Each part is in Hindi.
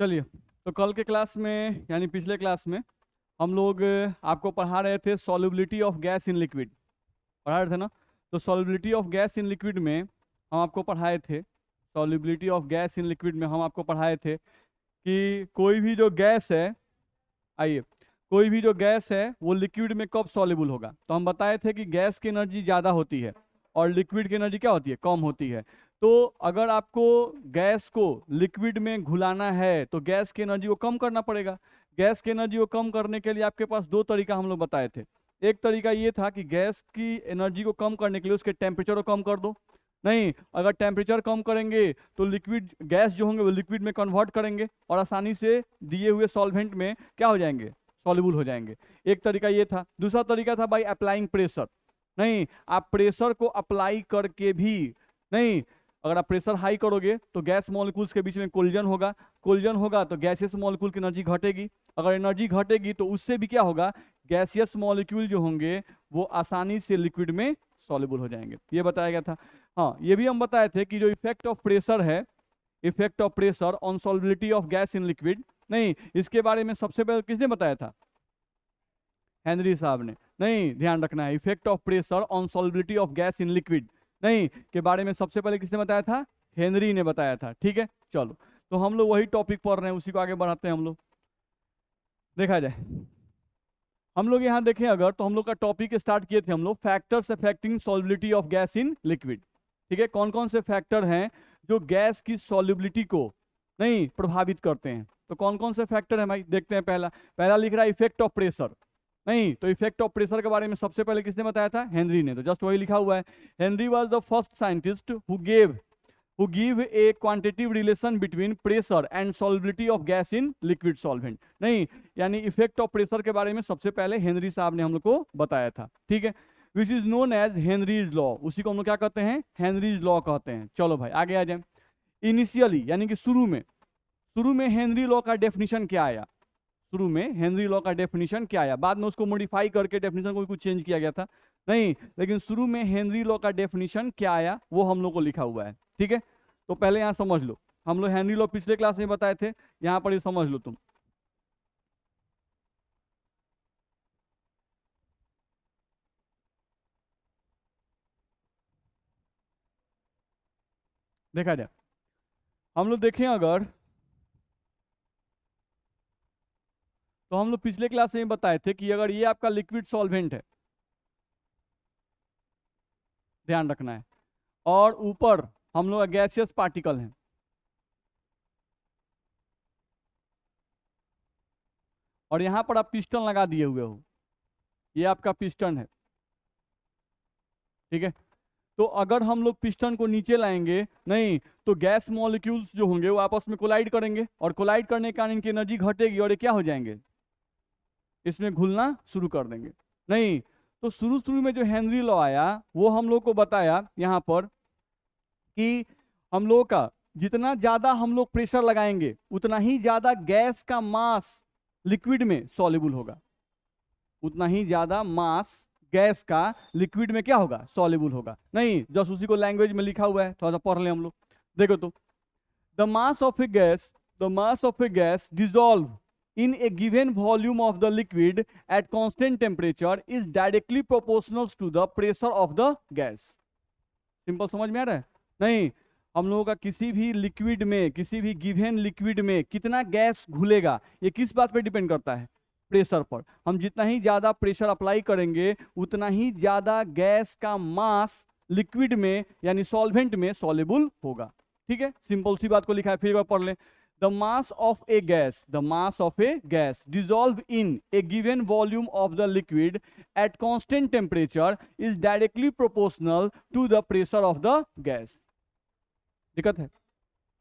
चलिए, तो कल के क्लास में यानी पिछले क्लास में हम लोग आपको पढ़ा रहे थे solubility of gas in liquid. पढ़ा रहे थे ना। तो solubility of gas in liquid में हम आपको पढ़ाए थे solubility of gas in liquid में हम आपको पढ़ाए थे कि कोई भी जो गैस है, आइए, कोई भी जो गैस है वो लिक्विड में कब सॉल्युबल होगा। तो हम बताए थे कि गैस की एनर्जी ज़्यादा होती है और लिक्विड की एनर्जी क्या होती है, कम होती है। तो अगर आपको गैस को लिक्विड में घुलाना है तो गैस की एनर्जी को कम करना पड़ेगा। गैस की एनर्जी को कम करने के लिए आपके पास दो तरीका हम लोग बताए थे। एक तरीका ये था कि गैस की एनर्जी को कम करने के लिए उसके टेम्परेचर को कम कर दो। नहीं, अगर टेम्परेचर कम करेंगे तो लिक्विड गैस जो होंगे वो लिक्विड में कन्वर्ट करेंगे और आसानी से दिए हुए सॉल्वेंट में क्या हो जाएंगे, सॉल्युबल हो जाएंगे। एक तरीका ये था। दूसरा तरीका था बाय अप्लाइंग प्रेशर। नहीं, आप प्रेशर को अप्लाई करके भी, नहीं, अगर आप प्रेशर हाई करोगे तो गैस मॉलिक्यूल्स के बीच में कोलिजन होगा। कोलिजन होगा तो गैसियस मॉलिक्यूल की एनर्जी घटेगी। अगर एनर्जी घटेगी तो उससे भी क्या होगा, गैसियस मॉलिक्यूल जो होंगे वो आसानी से लिक्विड में सॉल्युबल हो जाएंगे। ये बताया गया था। हाँ, ये भी हम बताए थे कि जो इफेक्ट ऑफ प्रेशर है, effect of pressure on solubility of gas in liquid, नहीं, इसके बारे में सबसे पहले किसने बताया था, हेनरी साहब ने। नहीं, ध्यान रखना है, effect of pressure on solubility of gas in liquid, नहीं, के बारे में सबसे पहले किसने बताया था, हेनरी ने बताया था। ठीक है, चलो, तो हम लोग वही टॉपिक पढ़ रहे हैं, उसी को आगे बढ़ाते हैं हम लोग। देखा जाए, हम लोग यहाँ देखें अगर, तो हम लोग का टॉपिक स्टार्ट किए थे हम लोग factors affecting solubility of gas in liquid. ठीक है, कौन कौन से फैक्टर हैं जो गैस की सॉल्युबिलिटी को नहीं प्रभावित करते हैं। तो कौन कौन से फैक्टर हैं भाई, देखते हैं। पहला पहला लिख रहा है इफेक्ट ऑफ प्रेशर। नहीं, तो इफेक्ट ऑफ प्रेशर के बारे में सबसे पहले किसने बताया था, हेनरी ने। तो जस्ट वही लिखा हुआ है, Henry was the first scientist who give a quantitative relation between pressure and solubility of gas in liquid solvent। नहीं, यानी इफेक्ट ऑफ प्रेशर के बारे में सबसे पहले हेनरी साहब ने हम लोग को बताया था। ठीक है, which is known as Henry's law. उसी को हम लोग क्या कहते हैं, हेनरीज लॉ कहते हैं। चलो भाई आगे आ जाए। इनिशियली यानी कि शुरू में हेनरी लॉ का डेफिनेशन क्या आया, शुरू में हेनरी लॉ का डेफिनेशन क्या आया, बाद में उसको मॉडिफाई करके डेफिनेशन को कुछ चेंज किया गया था। नहीं, लेकिन शुरू में हेनरी लॉ का डेफिनेशन क्या आया वो हम लोग को लिखा हुआ है। ठीक है, तो पहले यहां समझ लो, हम लोग हेनरी लॉ पिछले क्लास में बताए थे, यहां पर ये समझ लो तुम। देखा जाए, हम लोग देखें अगर, तो हम लोग पिछले क्लास में बताए थे कि अगर ये आपका लिक्विड सॉल्वेंट है, ध्यान रखना है, और ऊपर हम लोग गैसियस पार्टिकल हैं, और यहां पर आप पिस्टन लगा दिए हुए हो, ये आपका पिस्टन है। ठीक है, तो अगर हम लोग पिस्टन को नीचे लाएंगे, नहीं, तो गैस मॉलिक्यूल्स जो होंगे वो आपस में कोलाइड करेंगे, और कोलाइड करने के कारण इनकी एनर्जी घटेगी और ये क्या हो जाएंगे, इसमें घुलना शुरू कर देंगे। नहीं, तो शुरू शुरू में जो हेनरी लॉ आया वो हम लोग को बताया यहाँ पर कि हम लोग का जितना ज्यादा हम लोग प्रेशर लगाएंगे उतना ही ज्यादा गैस का मास लिक्विड में सॉल्युबल होगा, उतना ही ज्यादा मास गैस का लिक्विड में क्या होगा, सॉल्युबल होगा। नहीं, जस्ट उसी को लैंग्वेज में लिखा हुआ है, थोड़ा सा पढ़ लें हम लोग। देखो तो, the mass of A gas, the mass of A gas dissolve in a given volume of the liquid at constant temperature is directly proportional to the pressure of the gas। Simple समझ में आ रहा है। नहीं, हम लोगों का किसी भी लिक्विड में, किसी भी गिवन लिक्विड में कितना गैस घुलेगा ये किस बात पे डिपेंड करता है, प्रेशर पर। हम जितना ही ज्यादा प्रेशर अप्लाई करेंगे उतना ही ज्यादा गैस का मास लिक्विड में यानी सॉल्वेंट में सॉल्युबल होगा। ठीक है, सिंपल सी बात को लिखा है, फिर एक बार पढ़ लें। The mass of a gas, the mass of a gas dissolved in a given volume of the liquid at constant temperature is directly proportional to the pressure of the gas। दिक्कत है,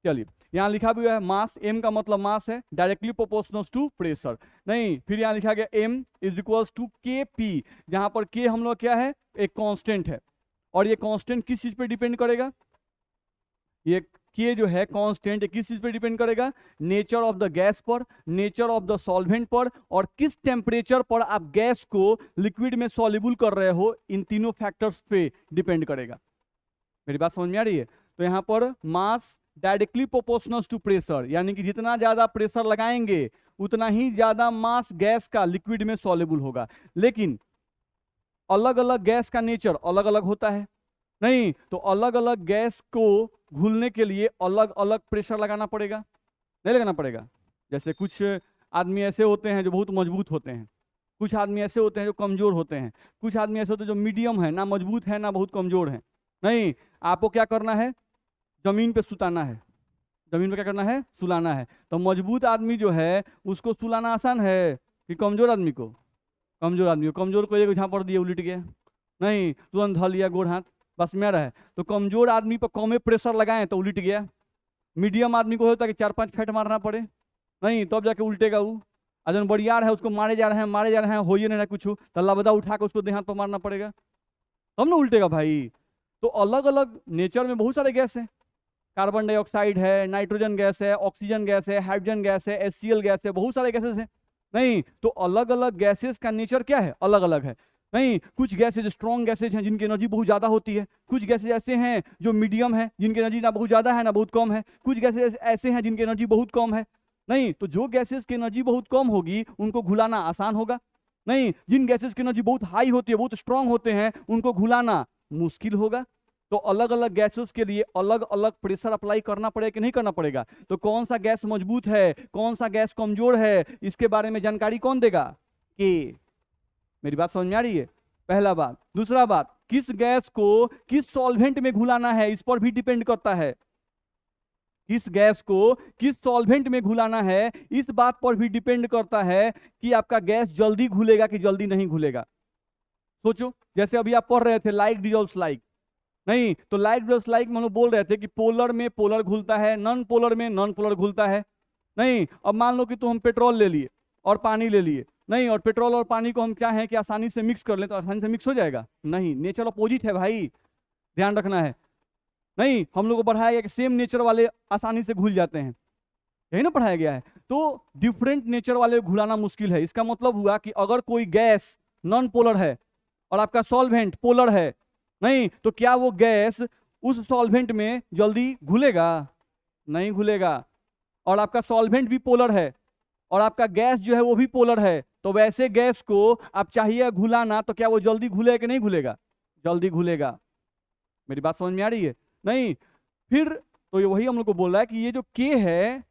चलिए, यहां लिखा भी है मास, m का मतलब मास है, डायरेक्टली प्रोपोर्शनल टू प्रेशर। नहीं, फिर यहां लिखा गया m इज इक्वल्स टू के पी, जहां पर k हम लोग क्या है, एक कांस्टेंट है, और ये कांस्टेंट किस चीज पे डिपेंड करेगा, ये के जो है कांस्टेंट किस चीज पे डिपेंड करेगा, नेचर ऑफ द गैस पर, नेचर ऑफ द सॉल्वेंट पर, और किस टेम्परेचर पर आप गैस को लिक्विड में सॉल्युबल कर रहे हो, इन तीनों फैक्टर्स पे डिपेंड करेगा। मेरी बात समझ में आ रही है। तो यहाँ पर मास डायरेक्टली प्रोपोर्शनल टू प्रेशर, यानी कि जितना ज्यादा प्रेशर लगाएंगे उतना ही ज्यादा मास गैस का लिक्विड में सॉल्युबल होगा। लेकिन अलग अलग गैस का नेचर अलग अलग होता है, नहीं तो अलग अलग गैस को घुलने के लिए अलग अलग प्रेशर लगाना पड़ेगा, नहीं लगाना पड़ेगा। जैसे कुछ आदमी ऐसे होते हैं जो बहुत मजबूत होते हैं, कुछ आदमी ऐसे होते हैं जो कमजोर होते हैं, कुछ आदमी ऐसे होते हैं जो मीडियम है, ना मजबूत है ना बहुत कमजोर है। नहीं, आपको क्या करना है, जमीन पे सुताना है, जमीन पे क्या करना है, सुलाना है। तो मजबूत आदमी जो है उसको सुलाना आसान है कि कमजोर आदमी को? कमजोर आदमी को, कमजोर को एक झापड़ दिए उलट गया, नहीं तुरंत धो लिया गोड़ हाथ, बस में रहे। तो कमजोर आदमी पर कमे प्रेशर लगाएं तो उलट गया। मीडियम आदमी को होता है कि 4-5 फेंट मारना पड़े, नहीं तब जाके उल्टेगा वो। अजन बड़ियार है, उसको मारे जा रहे हैं मारे जा रहे हैं, हो ही नहीं रहा कुछ, तो लबदा उठा के उसको देहात पर मारना पड़ेगा तब ना उल्टेगा भाई। तो अलग अलग नेचर में बहुत सारे गैस हैं, कार्बन डाइऑक्साइड है, नाइट्रोजन गैस है, ऑक्सीजन गैस है, हाइड्रोजन गैस है, HCl गैस है, बहुत सारे गैसेस हैं। नहीं तो अलग अलग गैसेस का नेचर क्या है, अलग अलग है। नहीं कुछ गैसेज स्ट्रॉन्ग गैसेज हैं जिनकी एनर्जी बहुत ज्यादा होती है, कुछ गैसेज ऐसे हैं जो मीडियम है जिनकी एनर्जी ना बहुत ज्यादा है ना बहुत कम है, कुछ गैसेज ऐसे हैं जिनकी एनर्जी बहुत कम है। नहीं तो जो गैसेस की एनर्जी बहुत कम होगी उनको घुलाना आसान होगा, नहीं जिन गैसेस की एनर्जी बहुत हाई होती है, बहुत स्ट्रांग होते हैं, उनको घुलाना मुश्किल होगा। तो अलग अलग गैसेस के लिए अलग अलग प्रेशर अप्लाई करना पड़ेगा कि नहीं करना पड़ेगा? तो कौन सा गैस मजबूत है, कौन सा गैस कमजोर है, इसके बारे में जानकारी कौन देगा? के। मेरी बात समझ में आ रही है? पहला बात। दूसरा बात, किस गैस को किस सॉल्वेंट में घुलाना है इस पर भी डिपेंड करता है। किस गैस को किस सॉल्वेंट में घुलाना है इस बात पर भी डिपेंड करता है कि आपका गैस जल्दी घुलेगा कि जल्दी नहीं घुलेगा। सोचो, जैसे अभी आप पढ़ रहे थे लाइक डिजॉल्व्स लाइक, नहीं तो लाइक डिजॉल्व्स लाइक में हम लोग बोल रहे थे कि पोलर में पोलर घुलता है, नॉन पोलर में नॉन पोलर घुलता है। नहीं अब मान लो कि तो हम पेट्रोल ले लिए और पानी ले लिए, नहीं और पेट्रोल और पानी को हम चाहें कि आसानी से मिक्स कर लें तो आसानी से मिक्स हो जाएगा? नहीं, नेचर अपोजिट है भाई, ध्यान रखना है। नहीं हम लोग को पढ़ाया गया कि सेम नेचर वाले आसानी से घुल जाते हैं, यही ना पढ़ाया गया है। तो डिफरेंट नेचर वाले घुलाना मुश्किल है। इसका मतलब हुआ कि अगर कोई गैस नॉन पोलर है और आपका सॉल्वेंट पोलर है, नहीं तो क्या वो गैस उस सॉल्वेंट में जल्दी घुलेगा? नहीं घुलेगा। और आपका सॉल्वेंट भी पोलर है और आपका गैस जो है वो भी पोलर है, तो वैसे गैस को आप चाहिए घुलाना तो क्या वो जल्दी घुलेगा कि नहीं घुलेगा? जल्दी घुलेगा। मेरी बात समझ में आ रही है? नहीं फिर तो ये वही हम लोग को बोल रहा है कि ये जो के है,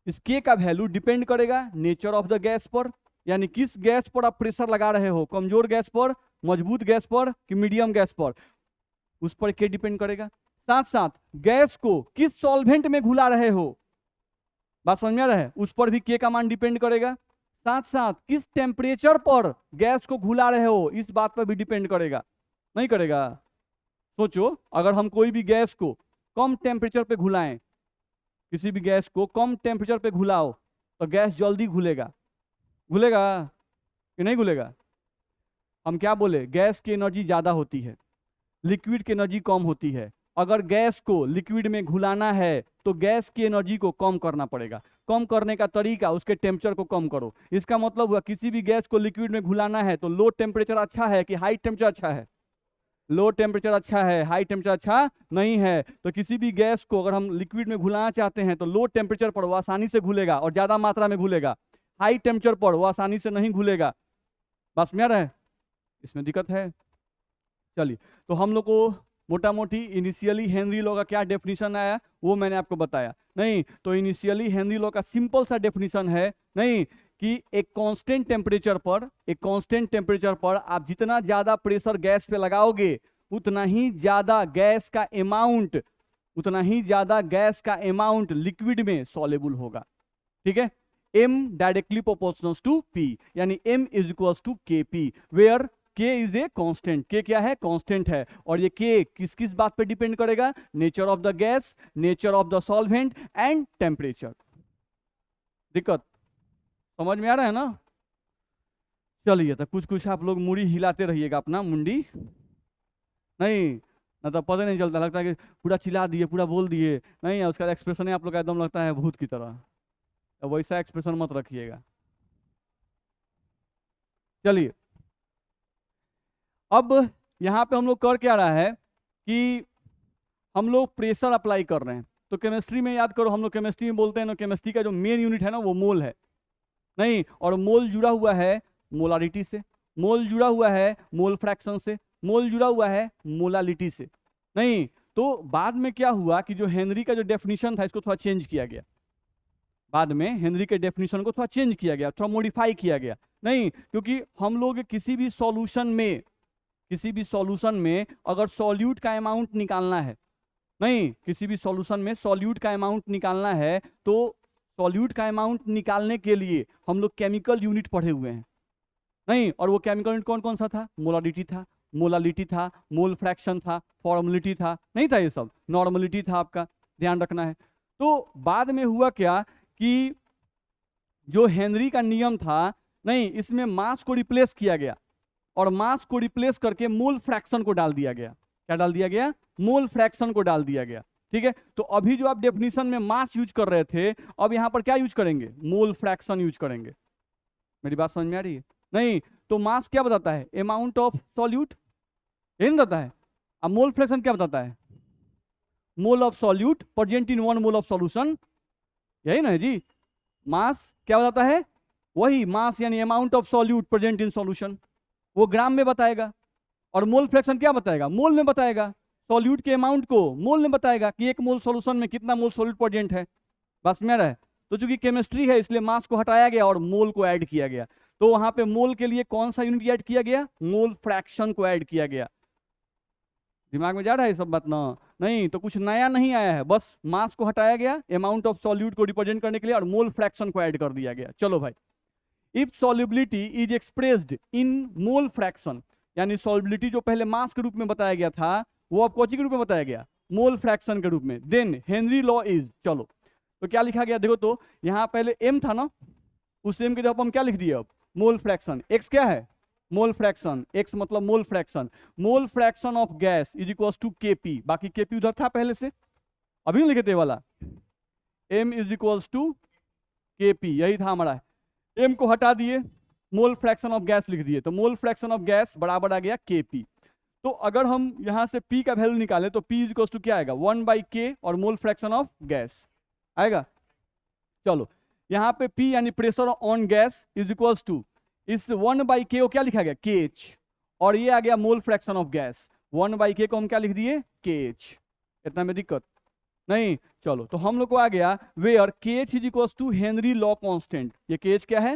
इस के का वैल्यू डिपेंड करेगा नेचर ऑफ द गैस पर, यानी किस गैस पर आप प्रेशर लगा रहे हो, कमजोर गैस पर, मजबूत गैस पर कि मीडियम गैस पर, उस पर के डिपेंड करेगा। साथ साथ गैस को किस सॉल्वेंट में घुला रहे हो, बात समझ में आ रहा है, उस पर भी के का मान डिपेंड करेगा। साथ साथ किस टेम्परेचर पर गैस को घुला रहे हो इस बात पर भी डिपेंड करेगा, नहीं करेगा? सोचो, अगर हम कोई भी गैस को कम टेम्परेचर पे घुलाएं, किसी भी गैस को कम टेम्परेचर पे घुलाओ तो गैस जल्दी घुलेगा, घुलेगा कि नहीं घुलेगा? हम क्या बोले, गैस की एनर्जी ज्यादा होती है, लिक्विड की एनर्जी कम होती है। अगर गैस को लिक्विड में घुलाना है तो गैस की एनर्जी को कम करना पड़ेगा। कम करने का तरीका, उसके टेम्परेचर को कम करो। इसका मतलब हुआ किसी भी गैस को लिक्विड में घुलाना है तो लो टेम्परेचर अच्छा है कि हाई टेम्परेचर अच्छा है? लो टेम्परेचर अच्छा है, हाई टेम्परेचर अच्छा नहीं है। तो किसी भी गैस को अगर हम लिक्विड में घुलाना चाहते हैं तो लो टेम्परेचर पर वो आसानी से घुलेगा और ज्यादा मात्रा में घुलेगा, हाई टेम्परेचर पर वो आसानी से नहीं घुलेगा। बस में रहे, इसमें दिक्कत है। चलिए, तो हम लोग को मोटा मोटी इनिशियली हेनरी लॉ का क्या डेफिनेशन आया वो मैंने आपको बताया। नहीं तो इनिशियली हेनरी लॉ का सिंपल सा डेफिनेशन है, नहीं कि एक कांस्टेंट टेम्परेचर पर आप जितना ज्यादा प्रेशर गैस पे लगाओगे उतना ही ज्यादा गैस का अमाउंट लिक्विड में सॉल्युबल होगा। ठीक है, m directly proportional to p, यानी m is equals to kp, where k is a constant. k क्या है? कांस्टेंट है। और ये k किस किस बात पे डिपेंड करेगा? Nature of the gas, nature of the solvent and temperature. दिक्कत समझ में आ रहा है ना? चलिए, तो कुछ कुछ आप लोग मुड़ी हिलाते रहिएगा अपना मुंडी, नहीं ना तो पता नहीं चलता, लगता है कि पूरा चिल्ला दिए पूरा बोल दिए, नहीं उसका एक्सप्रेशन आप लोग का एकदम लगता है भूत की तरह। तो वैसा एक्सप्रेशन मत रखिएगा। चलिए, अब यहां पे हम लोग कर क्या रहा है कि हम लोग प्रेशर अप्लाई कर रहे हैं। तो केमिस्ट्री में याद करो, हम लोग केमिस्ट्री में बोलते हैं ना, केमिस्ट्री का जो मेन यूनिट है ना वो मोल है, नहीं, और मोल जुड़ा हुआ है मोलारिटी से, मोल जुड़ा हुआ है मोल फ्रैक्शन से, मोल जुड़ा हुआ है मोलालिटी से, नहीं। तो बाद में क्या हुआ कि जो हेनरी का जो डेफिनेशन था इसको थोड़ा चेंज किया गया, बाद में हेनरी के डेफिनेशन को थोड़ा चेंज किया गया, थोड़ा मॉडिफाई किया गया, नहीं, क्योंकि हम लोग किसी भी सॉल्यूशन में अगर सॉल्यूट का अमाउंट निकालना है, नहीं, किसी भी सॉल्यूशन में सॉल्यूट का अमाउंट निकालना है, तो सॉल्यूट का अमाउंट निकालने के लिए हम लोग केमिकल यूनिट पढ़े हुए हैं, नहीं, और वो केमिकल यूनिट कौन कौन सा था? मोलालिटी था, मोल फ्रैक्शन था, फॉर्मुलिटी था, नहीं था ये सब, नॉर्मलिटी था, आपका ध्यान रखना है। तो बाद में हुआ क्या कि जो हेनरी का नियम था, नहीं, इसमें मास को रिप्लेस किया गया, और मास को रिप्लेस करके मोल फ्रैक्शन को डाल दिया गया। क्या डाल दिया गया? मोल फ्रैक्शन को डाल दिया गया, ठीक है। तो अभी जो आप डेफिनेशन में मास यूज कर रहे थे, अब यहां पर क्या यूज करेंगे? मोल फ्रैक्शन यूज करेंगे। मेरी बात समझ में आ रही है? नहीं, तो मास क्या बताता है? अमाउंट ऑफ सॉल्यूट, यही नहीं बताता है। अब मोल फ्रैक्शन क्या बताता है? Mole of solute present in 1 mole of solution, यही ना है जी। मास क्या बताता है? वही मास यानी amount of solute present in solution, वो ग्राम में बताएगा। और मोल फ्रैक्शन क्या बताएगा? मोल में बताएगा, सॉल्यूट के अमाउंट को मोल में बताएगा कि 1 मोल सॉल्यूशन में कितना मोल सॉल्यूट प्रेजेंट है। बस में रहा है। तो चूंकि केमिस्ट्री है इसलिए मास को हटाया गया और मोल को ऐड किया गया। तो वहां पे मोल के लिए कौन सा यूनिट ऐड किया गया? मोल फ्रैक्शन को ऐड किया गया। दिमाग में जा रहा है सब बात ना? नहीं, तो कुछ नया नहीं आया है, बस मास को हटाया गया अमाउंट ऑफ सॉल्यूट को रिप्रेजेंट करने के लिए, और मोल फ्रैक्शन को ऐड कर दिया गया। चलो भाई, if solubility is expressed in mole fraction, यानी सॉल्युबिलिटी जो पहले मास के रूप में बताया गया था वो अब कौन के रूप में बताया गया? मोल फ्रैक्शन के रूप में। देन हेनरी लॉ इज, चलो तो क्या लिखा गया देखो, तो यहां पहले m था ना, उस m के जगह हम क्या लिख दिए? अब मोल फ्रैक्शन। x क्या है? मोल फ्रैक्शन। x मतलब mole fraction. Mole fraction of gas is equals to kp, बाकी kp उधर था पहले से, अभी नहीं लिखे थे वाला, m is equals to kp, यही था हमारा। m को हटा दिए, मोल फ्रैक्शन ऑफ गैस लिख दिए, तो मोल फ्रैक्शन ऑफ गैस बराबर आ गया kp। तो अगर हम यहां से p का वैल्यू निकालें तो p इज इक्वल्स टू क्या आएगा? 1/k और मोल फ्रैक्शन ऑफ गैस आएगा। चलो यहां पे P यानी pressure on gas is equals to, इस 1/k को क्या लिखा गया? kh, और ये आ गया मोल फ्रैक्शन ऑफ गैस। 1/k को हम क्या लिख दिए? kh। इतना में दिक्कत नहीं। चलो तो हम लोग को आ गया where kh is equals to Henry law constant. ये kh क्या है?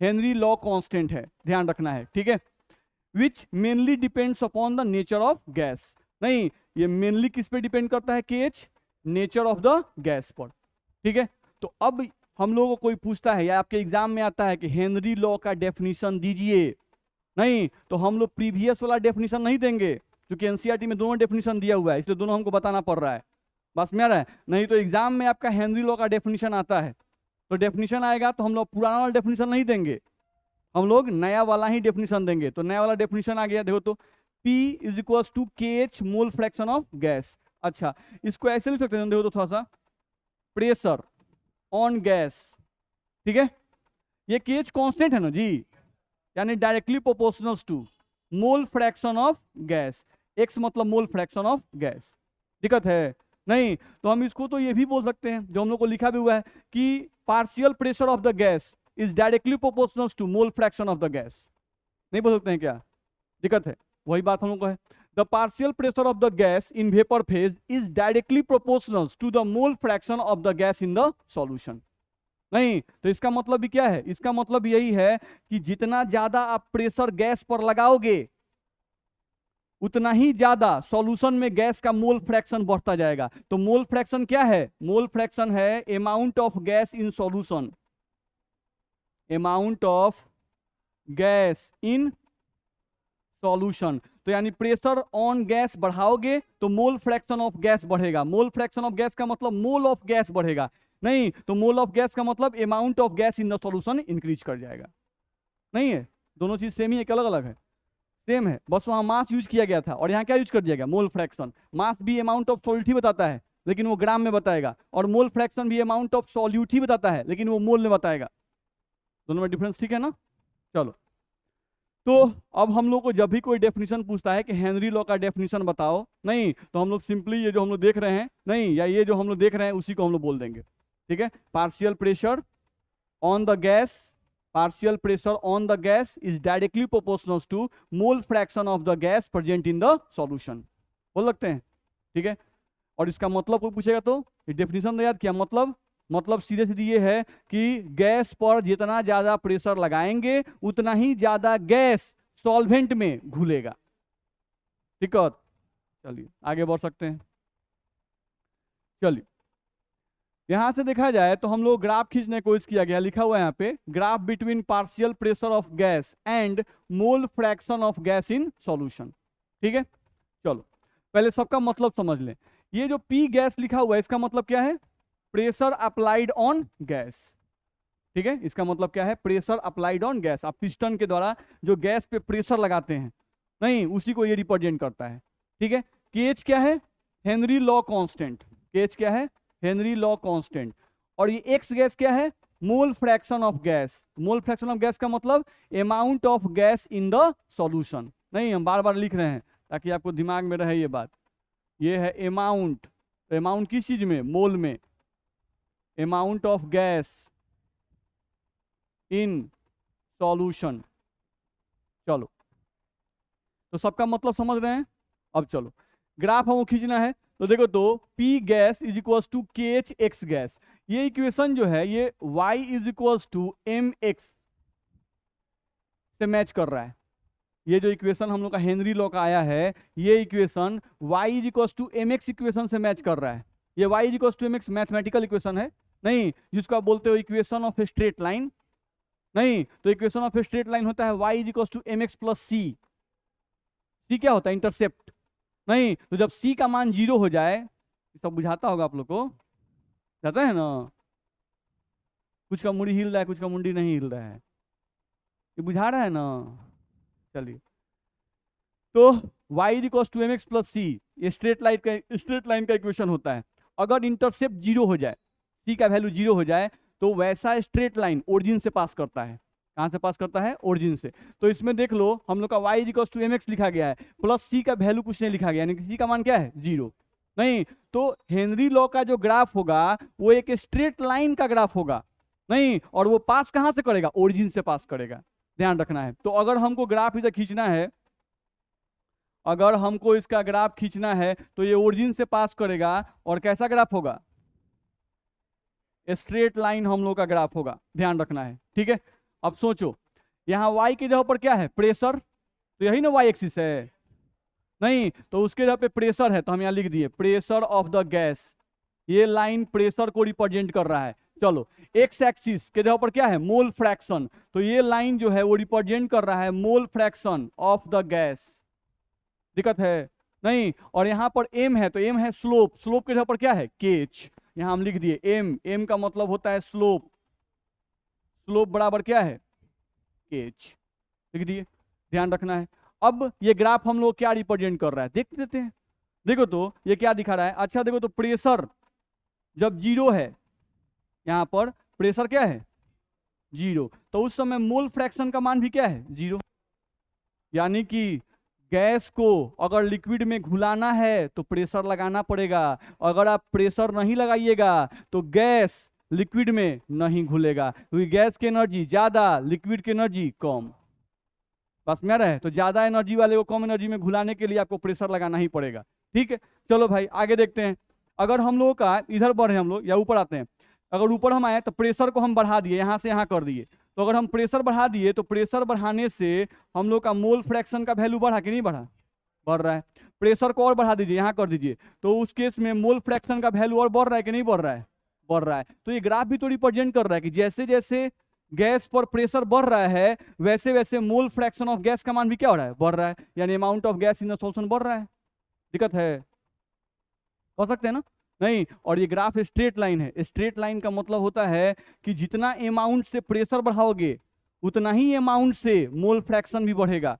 हेनरी लॉ कांस्टेंट है, ध्यान रखना है, ठीक है। Which mainly depends upon the nature of gas, नहीं, ये मेनली किस पे डिपेंड करता है? kh, nature of the gas पर, ठीक है। तो अब हम लोगों को कोई पूछता है या आपके एग्जाम में आता है कि हेनरी लॉ का डेफिनेशन दीजिए, नहीं, तो हम लोग प्रीवियस वाला डेफिनेशन नहीं देंगे, क्योंकि एनसीईआरटी में दोनों डेफिनेशन दिया हुआ है, इसलिए दोनों हमको बताना पड़ रहा है। बस में आ रहा है? नहीं तो एग्जाम में आपका हेनरी लॉ का डेफिनेशन आता है, तो डेफिनेशन आएगा तो हम लोग पुराना वाला डेफिनेशन नहीं देंगे, हम लोग नया वाला ही डेफिनेशन देंगे। तो नया वाला डेफिनेशन आ गया, देखो तो P is equals to kh mole fraction of gas. अच्छा, इसको ऐसे लिख सकते हैं, देखो तो थोड़ा सा, प्रेशर ऑन गैस, ठीक है। ये kh कांस्टेंट है ना जी, यानी directly proportional to mole fraction of gas. x मतलब मोल फ्रैक्शन ऑफ गैस। दिक्कत है? नहीं, तो हम इसको तो ये भी बोल सकते हैं, जो हम लोग को लिखा भी हुआ है कि partial pressure of the gas is directly proportional to mole fraction of the gas. नहीं बोल सकते हैं क्या? दिक्कत है? वही बात हम लोग को है, the partial pressure of the gas in vapour phase is directly proportional to the mole fraction of the gas in the solution. नहीं, तो इसका मतलब भी क्या है? इसका मतलब यही है कि जितना ज्यादा आप प्रेशर गैस पर लगाओगे उतना ही ज्यादा सॉल्यूशन में गैस का मोल फ्रैक्शन बढ़ता जाएगा। तो मोल फ्रैक्शन क्या है? मोल फ्रैक्शन है amount of gas in solution, amount of gas in solution. तो यानी प्रेशर ऑन गैस बढ़ाओगे तो मोल फ्रैक्शन ऑफ गैस बढ़ेगा। मोल फ्रैक्शन ऑफ गैस का मतलब मोल ऑफ गैस बढ़ेगा, नहीं, तो मोल ऑफ गैस का मतलब amount of gas in the solution increase कर जाएगा। नहीं है, दोनों चीज सेम ही है कि अलग अलग है? सेम है, बस वहां मास यूज किया गया था और यहाँ क्या यूज कर दिया गया? Mole fraction. मास भी अमाउंट ऑफ सॉल्यूट ही बताता है लेकिन वो ग्राम में बताएगा, और मोल फ्रैक्शन भी अमाउंट ऑफ सॉल्यूट ही बताता है लेकिन वो मोल में बताएगा। दोनों में डिफरेंस ठीक है ना? चलो, तो अब हम लोग को जब भी कोई डेफिनेशन पूछता है कि हेनरी लॉ का डेफिनेशन बताओ, नहीं तो हम लोग सिंपली ये जो हम लोग देख रहे हैं, नहीं या ये जो हम लोग देख रहे हैं उसी को हम लोग बोल देंगे। ठीक है, partial pressure on the gas, partial pressure on the gas is directly proportional to mole fraction of the gas present in the solution, बोल सकते हैं। ठीक है, और इसका मतलब कोई पूछेगा तो डेफिनेशन याद किया, मतलब सीधे सीधे ये है कि गैस पर जितना ज्यादा प्रेशर लगाएंगे उतना ही ज्यादा गैस सॉल्वेंट में घुलेगा। ठीक है, चलिए आगे बढ़ सकते हैं। चलिए यहां से देखा जाए तो हम लोग ग्राफ खींचने को किया गया, लिखा हुआ है यहाँ पे graph between partial pressure of gas and mole fraction of gas in solution. ठीक है, चलो पहले सबका मतलब समझ लें। ये जो पी गैस लिखा हुआ है इसका मतलब क्या है? Pressure applied on gas. ठीक है, इसका मतलब क्या है? Pressure applied on gas. आप पिस्टन के द्वारा जो गैस पे प्रेशर लगाते हैं, नहीं उसी को ये रिप्रेजेंट करता है। ठीक है, केएच क्या है? Henry law constant. केएच क्या है? Henry law constant. और ये एक्स गैस क्या है? मोल fraction of gas. Mole fraction of gas का मतलब amount of gas in the solution. नहीं, हम बार बार लिख रहे हैं ताकि आपको दिमाग में रहे ये बात। ये है अमाउंट, अमाउंट किस चीज में? मोल में। Amount of gas in solution. चलो तो सबका मतलब समझ रहे हैं। अब चलो ग्राफ हमको खींचना है, तो देखो तो P gas is equals to KH x gas. ये इक्वेशन जो है ये Y is equals to mx से मैच कर रहा है। ये जो इक्वेशन हम लोग का हेनरी लॉ का आया है, ये equation Y is equals to mx equation से मैच कर रहा है। ये Y is equals to mx mathematical equation है, नहीं जिसको आप बोलते हो equation of a straight line. नहीं तो equation of a straight line होता है Y is equals to mx plus c। c क्या होता है? इंटरसेप्ट। नहीं तो जब c का मान 0 हो जाए, सब बुझाता होगा आप लोग को, जाता है ना? कुछ का मुंडी हिल रहा है, कुछ का मुंडी नहीं हिल रहा है, ये बुझा रहा है ना? चलिए तो y equals to mx plus c, ये स्ट्रेट लाइन का इक्वेशन होता है। अगर इंटरसेप्ट 0 हो जाए, c का वैल्यू 0 हो जाए, तो वैसा स्ट्रेट लाइन ओरिजिन से पास करता है। कहां से पास करता है? ओरिजिन से। तो इसमें देख लो हम लोग का y इक्वल्स टू mx लिखा गया है, प्लस c का वैल्यू कुछ नहीं लिखा गया, यानी c का मान क्या है? 0। नहीं तो हेनरी लॉ का जो ग्राफ होगा वो एक स्ट्रेट लाइन का ग्राफ होगा, नहीं, और वो पास कहां से करेगा? ओरिजिन से पास करेगा, ध्यान रखना है। तो अगर हमको ग्राफ इधर खींचना है, अगर हमको इसका ग्राफ खींचना है तो ये ओरिजिन से पास करेगा, और कैसा ग्राफ होगा? स्ट्रेट लाइन हम लोग का ग्राफ होगा, ध्यान रखना है। ठीक है, अब सोचो यहाँ y की जगह पर क्या है? प्रेशर, तो यही ना y एक्सिस है। नहीं तो उसके जगह पे प्रेशर है, तो हम यहाँ लिख दिए प्रेशर ऑफ द गैस। ये लाइन प्रेशर को रिप्रेजेंट कर रहा है। चलो एक्स एक्सिस के जगह पर क्या है? मोल फ्रैक्शन, तो ये लाइन जो है वो रिप्रेजेंट कर रहा है मोल फ्रैक्शन ऑफ द गैस। दिक्कत है? नहीं, और यहाँ पर m है, तो m है स्लोप, स्लोप के जगह पर क्या है? केच। यहाँ हम लिख दिए m का मतलब होता है स्लोप, स्लोप बराबर क्या है? केच, लिख दिए, ध्यान रखना है। अब ये ग्राफ हम लोग क्या रिप्रेजेंट कर रहा है देख लेते हैं। देखो तो ये क्या दिखा रहा है? अच्छा देखो तो प्रेशर जब 0 है, यहां पर प्रेशर क्या है? 0, तो उस समय मोल फ्रैक्शन का मान भी क्या है? 0। यानी कि गैस को अगर लिक्विड में घुलाना है तो प्रेशर लगाना पड़ेगा, अगर आप प्रेशर नहीं लगाइएगा तो गैस लिक्विड में नहीं घुलेगा, क्योंकि गैस की एनर्जी ज्यादा, लिक्विड की एनर्जी कम। बस में रहे तो ज्यादा एनर्जी वाले को कम एनर्जी में घुलाने के लिए आपको प्रेशर लगाना ही पड़ेगा। ठीक है, चलो भाई आगे देखते हैं। अगर हम लोग का इधर बढ़े, हम लोग या ऊपर आते हैं, अगर ऊपर हम आए तो प्रेशर को हम बढ़ा दिए, यहां से यहां कर दिए, तो अगर हम प्रेशर बढ़ा दिए तो प्रेशर बढ़ाने से हम लोग का मोल फ्रैक्शन का वैल्यू बढ़ा कि नहीं बढ़ा? बढ़ रहा है। प्रेशर को और बढ़ा दीजिए, यहां कर दीजिए, तो उस केस में मोल फ्रैक्शन का वैल्यू और बढ़ रहा है कि नहीं बढ़ रहा है? बढ़ रहा है। तो ये ग्राफ भी तो रिप्रेजेंट कर रहा है कि जैसे जैसे गैस पर प्रेशर बढ़ रहा है वैसे वैसे मोल फ्रैक्शन ऑफ गैस का मान भी क्या हो रहा है? बढ़ रहा है, यानी amount of gas in the solution बढ़ रहा है। दिक्कत है? कह सकते हैं ना? नहीं, और ये ग्राफ स्ट्रेट लाइन है। स्ट्रेट लाइन का मतलब होता है कि जितना अमाउंट से प्रेशर बढ़ाओगे उतना ही अमाउंट से मोल फ्रैक्शन भी बढ़ेगा।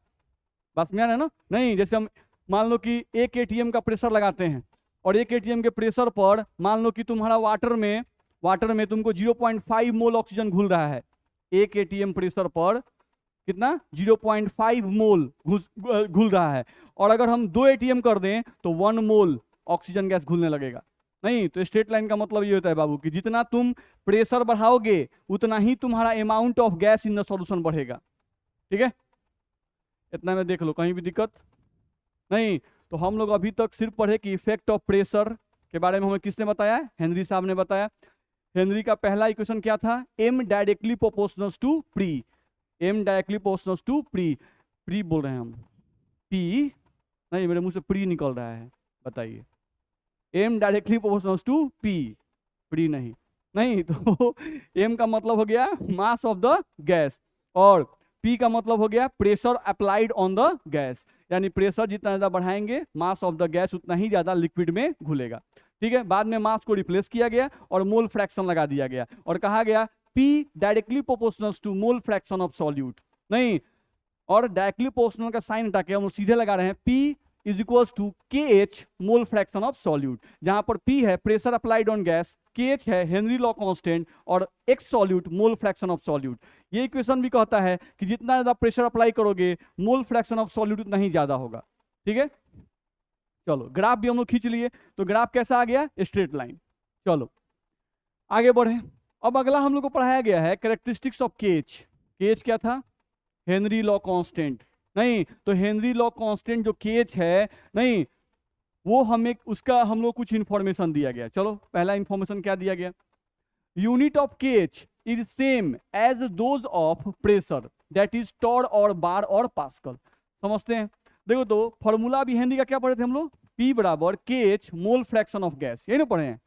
बस में आ रहा है ना? नहीं, जैसे हम मान लो कि एक एटीएम का प्रेशर लगाते हैं, और एक एटीएम के प्रेशर पर मान लो कि तुम्हारा वाटर में तुमको 0.5 मोल ऑक्सीजन घुल रहा है। एक एटीएम प्रेशर पर कितना 0.5 मोल घुल रहा है। और अगर हम 2 ATM कर दें तो 1 मोल ऑक्सीजन गैस घुलने लगेगा। नहीं, तो स्ट्रेट लाइन का मतलब ये होता है बाबू कि जितना तुम प्रेशर बढ़ाओगे उतना ही तुम्हारा amount of gas in the solution बढ़ेगा। ठीक है, इतना में देख लो, कहीं भी दिक्कत नहीं। तो हम लोग अभी तक सिर्फ पढ़े कि इफेक्ट ऑफ प्रेशर के बारे में हमें किसने बताया? हेनरी साहब ने बताया। हेनरी का पहला इक्वेशन क्या था? m directly proportional to pre. m directly proportional to pre. Pre बोल रहे हैं हम, पी नहीं, मेरे मुंह से प्री निकल रहा है, बताइए। m directly proportional to P, pre नहीं। नहीं तो m का मतलब हो गया मास ऑफ द गैस, और p का मतलब हो गया pressure applied on the gas. यानी प्रेशर जितना ज्यादा बढ़ाएंगे मास ऑफ द गैस उतना ही ज्यादा लिक्विड में घुलेगा। ठीक है, बाद में मास को रिप्लेस किया गया और मोल फ्रैक्शन लगा दिया गया और कहा गया P directly proportional to mole fraction of solute. नहीं, और डायरेक्टली प्रोपोर्शनल का साइन हटा के हम सीधे लगा रहे हैं P is equals to KH mole fraction of solute, जहां पर P है pressure applied on gas, KH है हेनरी लॉ कांस्टेंट, और X solute mole fraction of solute. ये इक्वेशन भी कहता है कि जितना ज्यादा प्रेशर अप्लाई करोगे मोल फ्रैक्शन ऑफ सॉल्यूट उतना ही ज्यादा होगा। ठीक है, चलो ग्राफ भी हम लोग खींच लिए। तो ग्राफ कैसा आ गया? Straight line. चलो आगे बढ़े। अब अगला हम लोग को पढ़ाया गया है कैरेक्टरिस्टिक्स ऑफ केएच। केएच क्या था? Henry law constant. नहीं, तो हेनरी लॉ कांस्टेंट जो केएच है, नहीं वो हमें उसका हम लोग कुछ इंफॉर्मेशन दिया गया। चलो पहला इंफॉर्मेशन क्या दिया गया? Unit of KH is same as those of pressure, that is torr और बार और पास्कल। समझते हैं? देखो तो फॉर्मूला भी हेनरी का क्या पढ़े थे हम लोग? P बराबर KH mole fraction of gas, यही ना पढ़े हैं?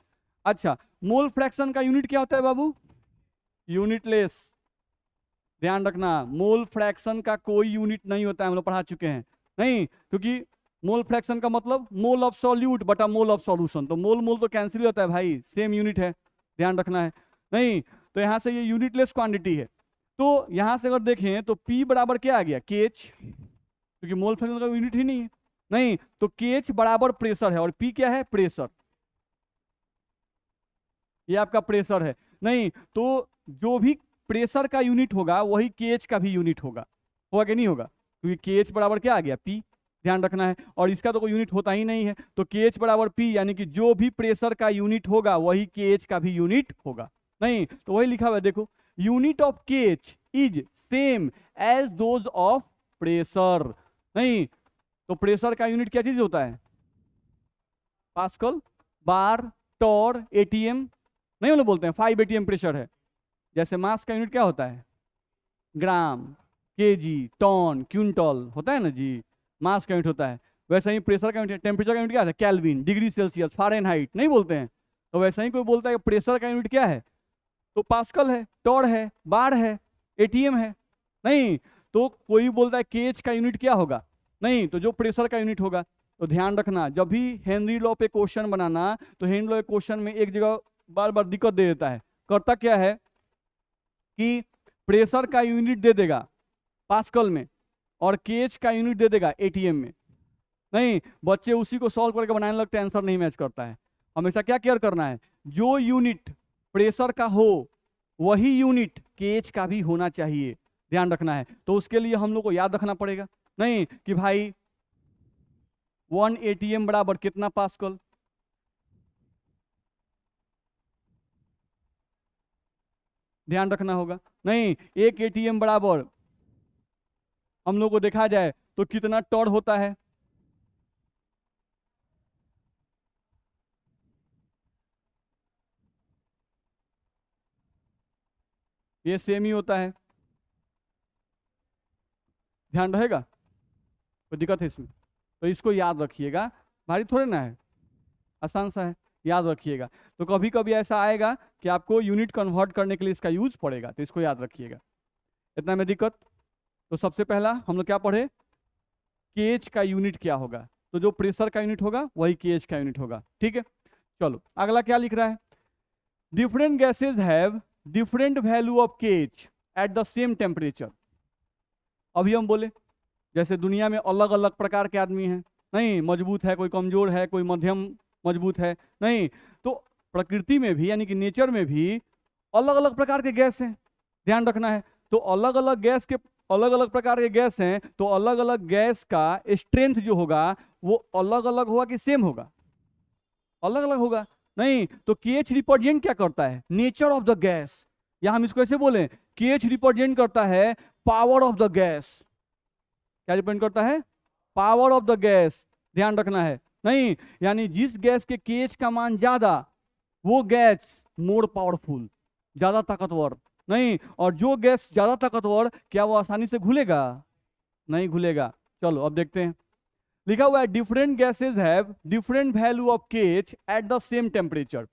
अच्छा, मोल फ्रैक्शन का यूनिट क्या होता है बाबू? यूनिटलेस। ध्यान रखना, मोल फ्रैक्शन का कोई यूनिट नहीं होता है, हम लोग पढ़ा चुके हैं। नहीं, क्योंकि मोल फ्रैक्शन का मतलब मोल ऑफ सॉल्यूट बटा मोल ऑफ सॉल्यूशन, तो मोल मोल तो कैंसिल होता है भाई, सेम यूनिट है, ध्यान रखना है। नहीं, तो यहां से ये यूनिटलेस क्वांटिटी है। तो यहां से अगर देखें तो P बराबर क्या आ गया? KH, क्योंकि मोल फ्रैक्शन का यूनिट ही नहीं है। नहीं, तो KH बराबर प्रेशर है, और P क्या है? प्रेशर। ये आपका प्रेशर है। नहीं, तो जो भी प्रेशर का यूनिट होगा वही KH का भी यूनिट होगा। होगा कि नहीं होगा? क्योंकि KH बराबर क्या आ गया? P। ध्यान रखना है, और इसका तो कोई यूनिट होता ही नहीं है, तो KH बराबर P, यानी कि जो भी प्रेशर का यूनिट होगा वही KH का भी यूनिट होगा। नहीं, तो वही लिखा हुआ है, देखो, unit of KH is same as those of pressure. नहीं, तो प्रेशर का यूनिट क्या चीज होता है? Pascal, bar, torr, ATM। नहीं उन्हें बोलते हैं 5 ATM प्रेशर है। जैसे मास का यूनिट क्या होता है? ग्राम, केजी, टन, क्विंटल होता है ना जी, मास का यूनिट होता है। वैसे ही प्रेशर का यूनिट, टेम्परेचर का यूनिट क्या है? केल्विन, डिग्री सेल्सियस, फारेनहाइट नहीं बोलते हैं? तो वैसे ही कोई बोलता है कि प्रेशर का यूनिट क्या है, तो पास्कल है, टॉर है, बार है, ATM है। नहीं, तो कोई बोलता है KH का यूनिट क्या होगा? नहीं, तो जो प्रेशर का यूनिट होगा। तो ध्यान रखना, जब भी हेनरी लॉ पे क्वेश्चन बनाना, तो हेनरी लॉ क्वेश्चन में एक जगह बार बार दिक्कत दे देता है। करता क्या है कि प्रेशर का यूनिट दे देगा पास्कल में और KH का यूनिट दे देगा ATM में। नहीं, बच्चे उसी को सॉल्व करके बनाने लगते हैं, आंसर नहीं मैच करता है। हमेशा क्या केयर करना है? जो यूनिट प्रेशर का हो वही यूनिट KH का भी होना चाहिए, ध्यान रखना है। तो उसके लिए हम लोग को याद रखना पड़ेगा, नहीं कि भाई 1 ATM बराबर कितना पास्कल, ध्यान रखना होगा। नहीं, 1 ATM बराबर हम लोग को देखा जाए तो कितना टॉर होता है? ये सेम ही होता है, ध्यान रहेगा? कोई दिक्कत है इसमें? तो इसको याद रखिएगा, भारी थोड़े ना है, आसान सा है, याद रखिएगा। तो कभी कभी ऐसा आएगा कि आपको यूनिट कन्वर्ट करने के लिए इसका यूज पड़ेगा, तो इसको याद रखिएगा। इतना में दिक्कत? तो सबसे पहला हम लोग क्या पढ़े? KH का यूनिट क्या होगा? तो जो प्रेशर का यूनिट होगा वही KH का यूनिट होगा। ठीक है, चलो अगला क्या लिख रहा है? Different gases have different value of KH at the same temperature. अभी हम बोले जैसे दुनिया में अलग अलग प्रकार के आदमी हैं, नहीं, मजबूत है, कोई कमजोर है, कोई मध्यम मजबूत है। नहीं, तो प्रकृति में भी यानी कि नेचर में भी अलग अलग प्रकार के गैस हैं, ध्यान रखना है। तो अलग अलग गैस के अलग अलग प्रकार के गैस हैं तो अलग अलग गैस का स्ट्रेंथ जो होगा वो अलग अलग होगा कि सेम होगा? अलग अलग होगा। नहीं तो KH रिप्रेजेंट क्या करता है? नेचर ऑफ द गैस, या हम इसको ऐसे बोलें KH रिप्रेजेंट करता है पावर ऑफ द गैस। क्या रिप्रेजेंट करता है? पावर ऑफ द गैस, ध्यान रखना है। नहीं यानी जिस गैस के KH का मान ज्यादा वो गैस मोर पावरफुल, ज्यादा ताकतवर। नहीं, और जो गैस ज्यादा ताकतवर क्या वो आसानी से घुलेगा? नहीं घुलेगा। चलो अब देखते हैं, लिखा हुआ है different gases have different value of KH at the same temperature.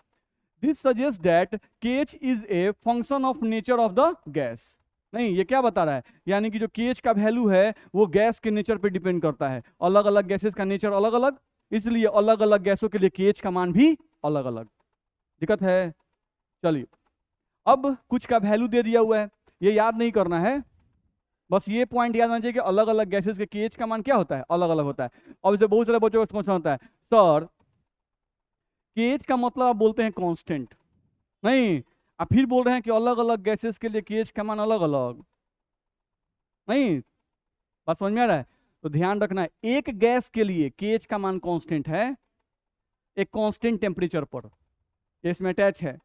This suggest that KH is a function of nature of the gas. नहीं, ये क्या बता रहा है? यानी कि जो KH का वैल्यू है वो गैस के नेचर पे डिपेंड करता है। अलग अलग गैसेस का नेचर अलग अलग, इसलिए अलग अलग गैसों के लिए KH का मान भी अलग अलग। दिक्कत है? चलिए, अब कुछ का वैल्यू दे दिया हुआ है, ये याद नहीं करना है, बस ये पॉइंट याद होना चाहिए कि अलग अलग गैसेस के KH का मान क्या होता है? अलग अलग होता है। अब इसे बहुत सारे बच्चों को समझना होता है, सर KH का मतलब आप बोलते हैं कांस्टेंट, नहीं आप फिर बोल रहे हैं कि अलग अलग गैसेस के लिए KH का मान अलग अलग। नहीं, बात समझ में आ रहा है? तो ध्यान रखना है, एक गैस के लिए KH का मान कांस्टेंट है, एक कांस्टेंट टेम्परेचर पर, इसमें अटैच है।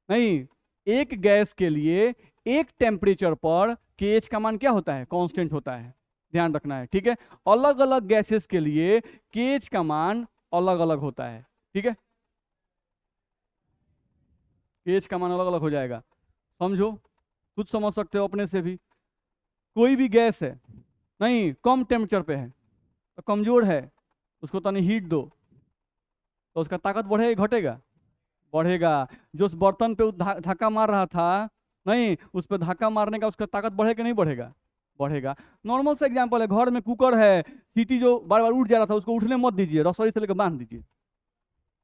नहीं, एक गैस के लिए एक टेम्परेचर पर KH का मान क्या होता है? कांस्टेंट होता है। ध्यान रखना है, ठीक है? अलग अलग गैसेस के लिए KH का मान अलग अलग होता है, ठीक है? KH का मान अलग अलग हो जाएगा, समझो, खुद समझ सकते हो अपने से भी। कोई भी गैस है, नहीं कम टेम्परेचर पे है तो कमजोर है, उसको तनी हीट दो तो उसका ताकत बढ़ेगा घटेगा? बढ़ेगा। जो उस बर्तन पे धक्का मार रहा था, नहीं उस पर धक्का मारने का उसका ताकत बढ़ेगा नहीं बढ़ेगा? बढ़ेगा। नॉर्मल सा एग्जांपल है, घर में कुकर है, सीटी जो बार बार उठ जा रहा था उसको उठने मत दीजिए, रसोई से लेकर बांध दीजिए।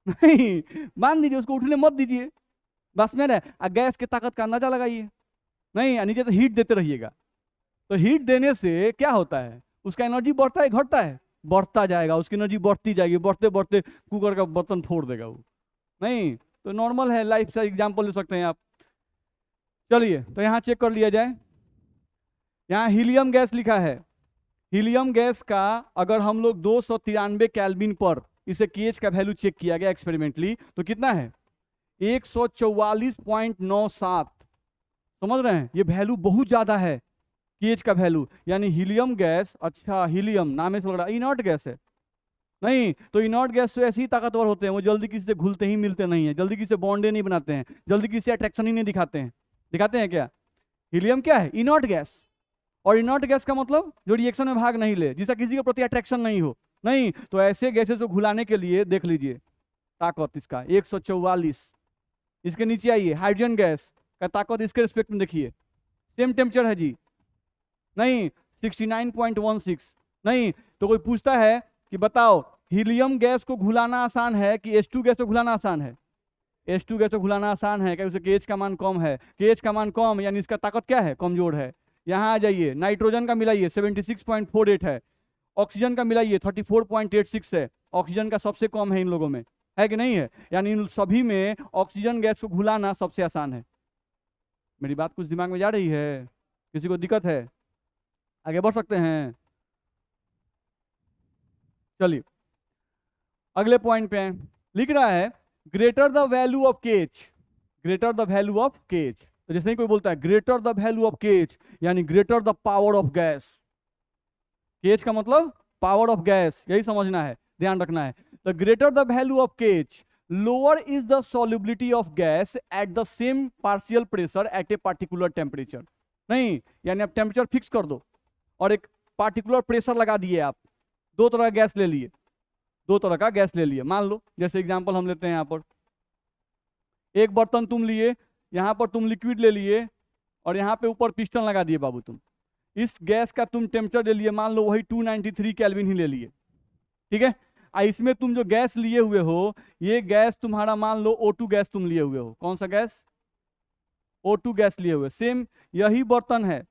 नहीं, बांध दीजिए उसको, उठने मत दीजिए, बस में रहे। गैस की ताकत का अंदाजा लगाइए, नहीं नीचे से हीट देते रहिएगा। तो हीट देने से क्या होता है? उसका एनर्जी बढ़ता है घटता है? बढ़ता जाएगा, उसकी एनर्जी बढ़ती जाएगी, बढ़ते बढ़ते कुकर का बर्तन फोड़ देगा वो। नहीं तो नॉर्मल है, लाइफ से एग्जांपल ले सकते हैं आप। चलिए तो यहाँ चेक कर लिया जाए, यहाँ हीलियम गैस लिखा है। हीलियम गैस का अगर हम लोग 293 केल्विन पर इसे KH का वैल्यू चेक किया गया एक्सपेरिमेंटली तो कितना है? 144.97। समझ रहे हैं? ये वैल्यू बहुत ज्यादा है KH का वैल्यू। यानी हीलियम गैस, अच्छा हीलियम नाम से लग रहा है इनर्ट गैस है। नहीं तो इनर्ट गैस तो ऐसे ही ताकतवर होते हैं, वो जल्दी किसी से घुलते ही मिलते नहीं है, जल्दी किसी से बॉन्डे नहीं बनाते हैं, जल्दी किसी से अट्रैक्शन ही नहीं दिखाते हैं। दिखाते हैं क्या? हीलियम क्या है? Inert gas. और इनर्ट गैस का मतलब जो रिएक्शन में भाग नहीं ले, जिसका किसी के प्रति अट्रैक्शन नहीं हो। नहीं तो ऐसे गैसेस को घुलाने के लिए देख लीजिए ताकत इसका 144। इसके नीचे आइए, हाइड्रोजन गैस का ताकत इसके रिस्पेक्ट में देखिए, सेम टेम्परेचर है जी, नहीं 69.16। नहीं तो कोई पूछता है कि बताओ हीलियम गैस को घुलाना आसान है कि H2 गैस को घुलाना आसान है? H2 गैस को घुलाना आसान है, क्या उसे KH का मान कम है? KH का मान कम यानी इसका ताकत क्या है? कमजोर है। यहाँ आ जाइए, नाइट्रोजन का मिलाइए 76.48 है, ऑक्सीजन का मिलाइए 34.86 है, ऑक्सीजन का सबसे कम है इन लोगों में, है कि नहीं है? यानी इन सभी में ऑक्सीजन गैस को घुलाना सबसे आसान है। मेरी बात कुछ दिमाग में जा रही है? किसी को दिक्कत है? आगे बढ़ सकते हैं? चलिए अगले पॉइंट पे हैं। लिख रहा है greater the value of KH, greater the value of KH। तो जैसे ही कोई बोलता है greater the value of KH यानी greater the power of gas. KH का मतलब पावर ऑफ गैस, यही समझना है, ध्यान रखना है। The greater the value of KH lower is the solubility of gas at the same partial pressure at a particular temperature. नहीं यानी आप टेम्परेचर फिक्स कर दो और एक पार्टिकुलर प्रेशर लगा दिए, आप दो तरह का गैस ले लिए, दो तरह का गैस ले लिए। मान लो जैसे एग्जांपल हम लेते हैं, यहाँ पर एक बर्तन तुम लिए, यहाँ पर तुम लिक्विड ले लिए और यहाँ पे ऊपर पिस्टन लगा दिए बाबू। तुम इस गैस का तुम टेम्परेचर ले लिए, मान लो वही 293 केल्विन ही ले लिए, ठीक है? इसमें तुम जो गैस लिए हुए हो, ये गैस तुम्हारा मान लो O2 गैस तुम लिए हुए हो। कौन सा गैस? O2 गैस लिए हुए। सेम यही बर्तन है,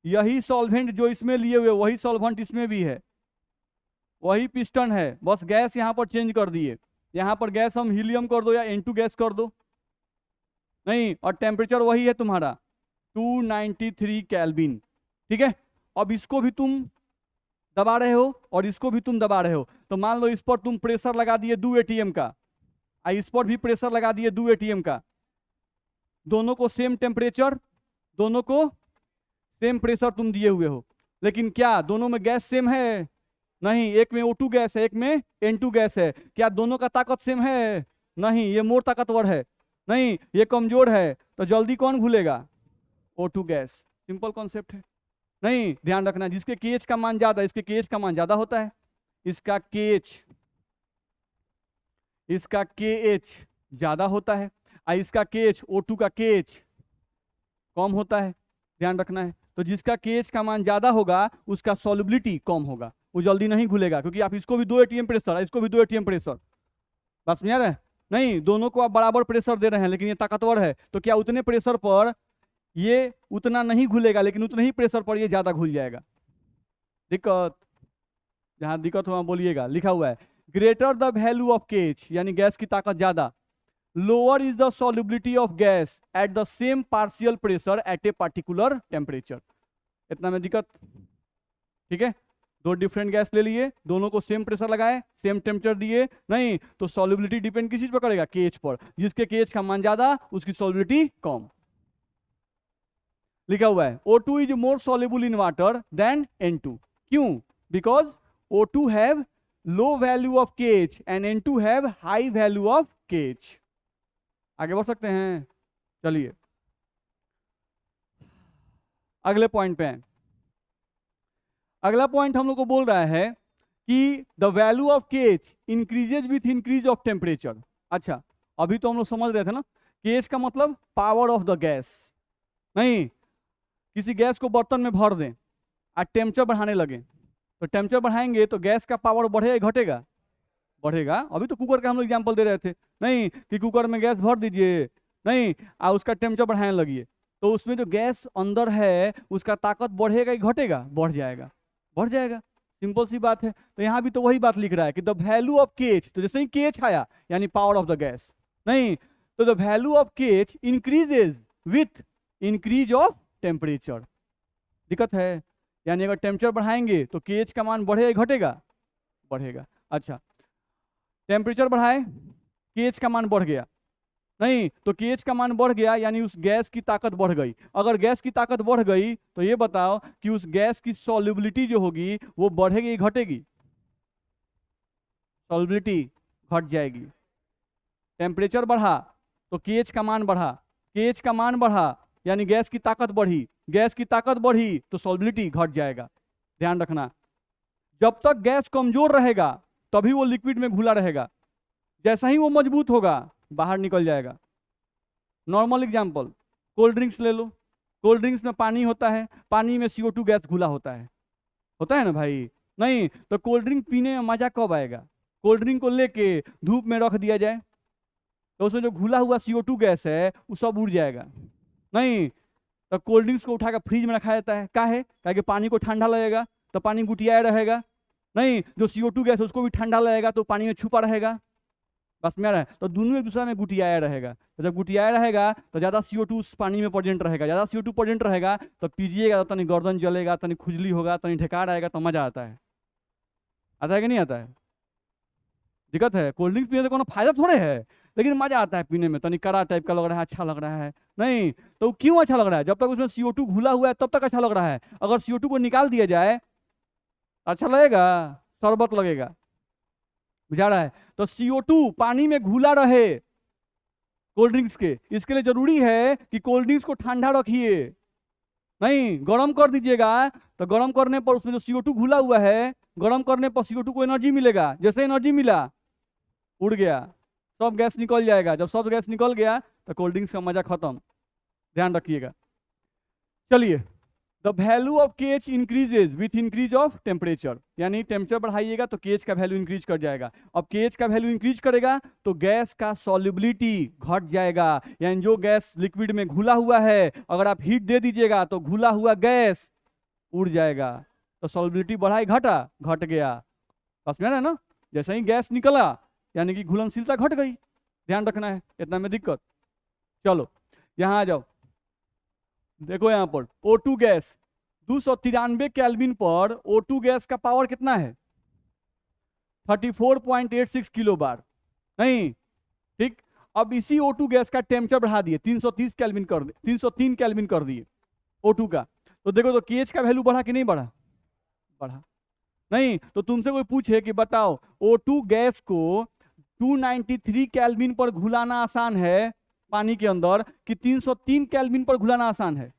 यही सॉल्वेंट जो इसमें लिए हुए वही सॉल्वेंट इसमें भी है, वही पिस्टन है, बस गैस यहाँ पर चेंज कर दिए। यहाँ पर गैस हम हीलियम कर दो या N2 गैस कर दो, नहीं और टेम्परेचर वही है तुम्हारा 293 केल्विन। ठीक है। अब इसको भी तुम दबा रहे हो और इसको भी तुम दबा रहे हो, तो मान लो इस पर तुम प्रेशर लगा दिए 2 ATM का, इस पर भी प्रेशर लगा दिए 2 ATM का, दोनों को सेम टेम्परेचर, दोनों को सेम प्रेशर तुम दिए हुए हो, लेकिन क्या दोनों में गैस सेम है? नहीं, एक में O2 गैस है, एक में N2 गैस है। क्या दोनों का ताकत सेम है? नहीं, ये मोर ताकतवर है, नहीं ये कमजोर है, तो जल्दी कौन घुलेगा? O2 gas. सिंपल कॉन्सेप्ट है। नहीं, ध्यान रखना, जिसके KH का मान ज्यादा, इसके KH का मान ज्यादा होता है, इसका KH ज्यादा होता है, और इसका KH O2 का KH कम होता है। ध्यान रखना है। तो जिसका KH का मान ज्यादा होगा उसका सॉल्युबिलिटी कम होगा, वो जल्दी नहीं घुलेगा, क्योंकि आप इसको भी 2 ATM प्रेशर, इसको भी 2 ATM प्रेशर, बस में आ रहा है? नहीं, दोनों को आप बराबर प्रेशर दे रहे हैं, लेकिन ये ताकतवर है, तो क्या उतने प्रेशर पर ये उतना नहीं घुलेगा, लेकिन उतने ही प्रेशर पर ये ज्यादा घुल जाएगा। दिक्कत? जहां दिक्कत हो बोलिएगा। लिखा हुआ है greater the value of KH, यानी गैस की ताकत ज्यादा, lower is the solubility of gas at the same partial pressure at a particular temperature. इतना में दिक्कत? ठीक है, दो डिफरेंट गैस ले लिए, दोनों को सेम प्रेशर लगाए, सेम टेम्परेचर दिए, नहीं तो सॉल्युबिलिटी डिपेंड किस चीज पर करेगा? KH पर। जिसके KH का मान ज्यादा उसकी सॉल्युबिलिटी कम। लिखा हुआ है O2 is more soluble in water than N2। क्यों? Because O2 have low value of KH and N2 have high value of KH। आगे बढ़ सकते हैं? चलिए अगले पॉइंट पे हैं। अगला पॉइंट हम लोग को बोल रहा है कि the value of KH increases with increase of temperature. अच्छा, अभी तो हम लोग समझ रहे थे ना, KH का मतलब पावर ऑफ द गैस। नहीं, किसी गैस को बर्तन में भर दें और टेम्परेचर बढ़ाने लगे, तो टेम्परेचर बढ़ाएंगे तो गैस का पावर बढ़ेगा घटेगा? बढ़ेगा। अभी तो कुकर का हम लोग एग्जाम्पल दे रहे थे, नहीं कि कुकर में गैस भर दीजिए, नहीं उसका टेम्परेचर बढ़ाने लगिए, तो उसमें जो गैस अंदर है उसका ताकत बढ़ेगा कि घटेगा? बढ़ जाएगा, बढ़ जाएगा। सिंपल सी बात है। तो यहाँ भी तो वही बात लिख रहा है कि द वैल्यू ऑफ KH, तो जैसे ही KH आया यानी पावर ऑफ द गैस, नहीं तो the value of KH increases with increase of temperature. दिक्कत है? यानी अगर टेम्परेचर बढ़ाएंगे तो KH का मान बढ़ेगा घटेगा? बढ़ेगा। अच्छा, टेम्परेचर बढ़ाए, KH का मान बढ़ गया, नहीं तो KH का मान बढ़ गया यानी उस गैस की ताकत बढ़ गई। अगर गैस की ताकत बढ़ गई तो ये बताओ कि उस गैस की सॉल्युबिलिटी जो होगी वो बढ़ेगी घटेगी? सॉल्युबिलिटी घट जाएगी। टेम्परेचर बढ़ा तो KH का मान बढ़ा, KH का मान बढ़ा यानी गैस की ताकत बढ़ी, गैस की ताकत बढ़ी तो सॉल्युबिलिटी घट जाएगा। ध्यान रखना, जब तक गैस कमजोर रहेगा तभी वो लिक्विड में घुला रहेगा, जैसा ही वो मजबूत होगा बाहर निकल जाएगा। नॉर्मल एग्जांपल, कोल्ड ड्रिंक्स ले लो। कोल्ड ड्रिंक्स में पानी होता है, पानी में CO2 गैस घुला होता है ना भाई? नहीं तो कोल्ड ड्रिंक पीने में मजा कब आएगा? कोल्ड ड्रिंक को लेके धूप में रख दिया जाए तो उसमें जो घुला हुआ CO2 गैस है वो सब उड़ जाएगा। नहीं तो कोल्ड ड्रिंक्स को उठाकर फ्रिज में रखा जाता है, काहे? कि पानी को ठंडा लगेगा तो पानी गुटियाया रहेगा, नहीं जो CO2 गैस है उसको भी ठंडा लगेगा तो पानी में छुपा रहेगा। बस में रहा है, तो दोनों एक दूसरे में गुटियाया रहेगा। तो जब गुटियाया रहेगा तो ज़्यादा CO2 उस पानी में प्रेजेंट रहेगा, ज़्यादा CO2 प्रेजेंट रहेगा तो पीजिएगा तो तनी गर्दन जलेगा, तनी खुजली होगा, तनी ढेकार आएगा, तो मजा आता है। आता है कि नहीं आता है? दिक्कत है, कोल्ड ड्रिंक पीने से कोनो फायदा थोड़े है, लेकिन मजा आता है पीने में, तनी कड़ा टाइप का लग रहा है, अच्छा लग रहा है। नहीं तो क्यों अच्छा लग रहा है? जब तक उसमें CO2 घुला हुआ है तब तक अच्छा लग रहा है। अगर CO2 को निकाल दिया जाए अच्छा लगेगा? शरबत लगेगा। बुझा रहा है? तो CO2 पानी में घुला रहे कोल्ड ड्रिंक्स के, इसके लिए जरूरी है कि कोल्ड ड्रिंक्स को ठंडा रखिए, नहीं गर्म कर दीजिएगा। तो गर्म करने पर उसमें जो CO2 घुला हुआ है, गर्म करने पर CO2 को एनर्जी मिलेगा, जैसे एनर्जी मिला उड़ गया, सब गैस निकल जाएगा। जब सब गैस निकल गया तो कोल्ड ड्रिंक्स का मजा खत्म। ध्यान रखिएगा। चलिए, the value of KH increases with increase of temperature, यानी टेम्परेचर बढ़ाइएगा तो KH का वैल्यू इंक्रीज कर जाएगा। अब KH का वैल्यू इंक्रीज करेगा तो गैस का सॉल्युबिलिटी घट जाएगा, यानी जो गैस लिक्विड में घुला हुआ है अगर आप हीट दे दीजिएगा तो घुला हुआ गैस उड़ जाएगा। तो सॉल्युबिलिटी बढ़ाई घटा, घट गया। बस में है ना, जैसे ही गैस निकला यानी कि घुलनशीलता घट गई। ध्यान रखना है, इतना में दिक्कत। चलो यहां आ जाओ, देखो यहां पर O2 गैस 293 केल्विन पर O2 गैस का पावर कितना है? 34.86 किलो बार। नहीं, ठीक। अब इसी O2 गैस का टेम्परेचर बढ़ा दिए, 330 केल्विन कर दिए, 303 केल्विन कर दिए O2 का। तो देखो तो KH का वैल्यू बढ़ा कि नहीं बढ़ा? बढ़ा। नहीं तो तुमसे कोई पूछे कि बताओ O2 गैस को 293 केल्विन पर घुलाना आसान है पानी के अंदर कि 303 केल्विन पर घुलाना आसान है?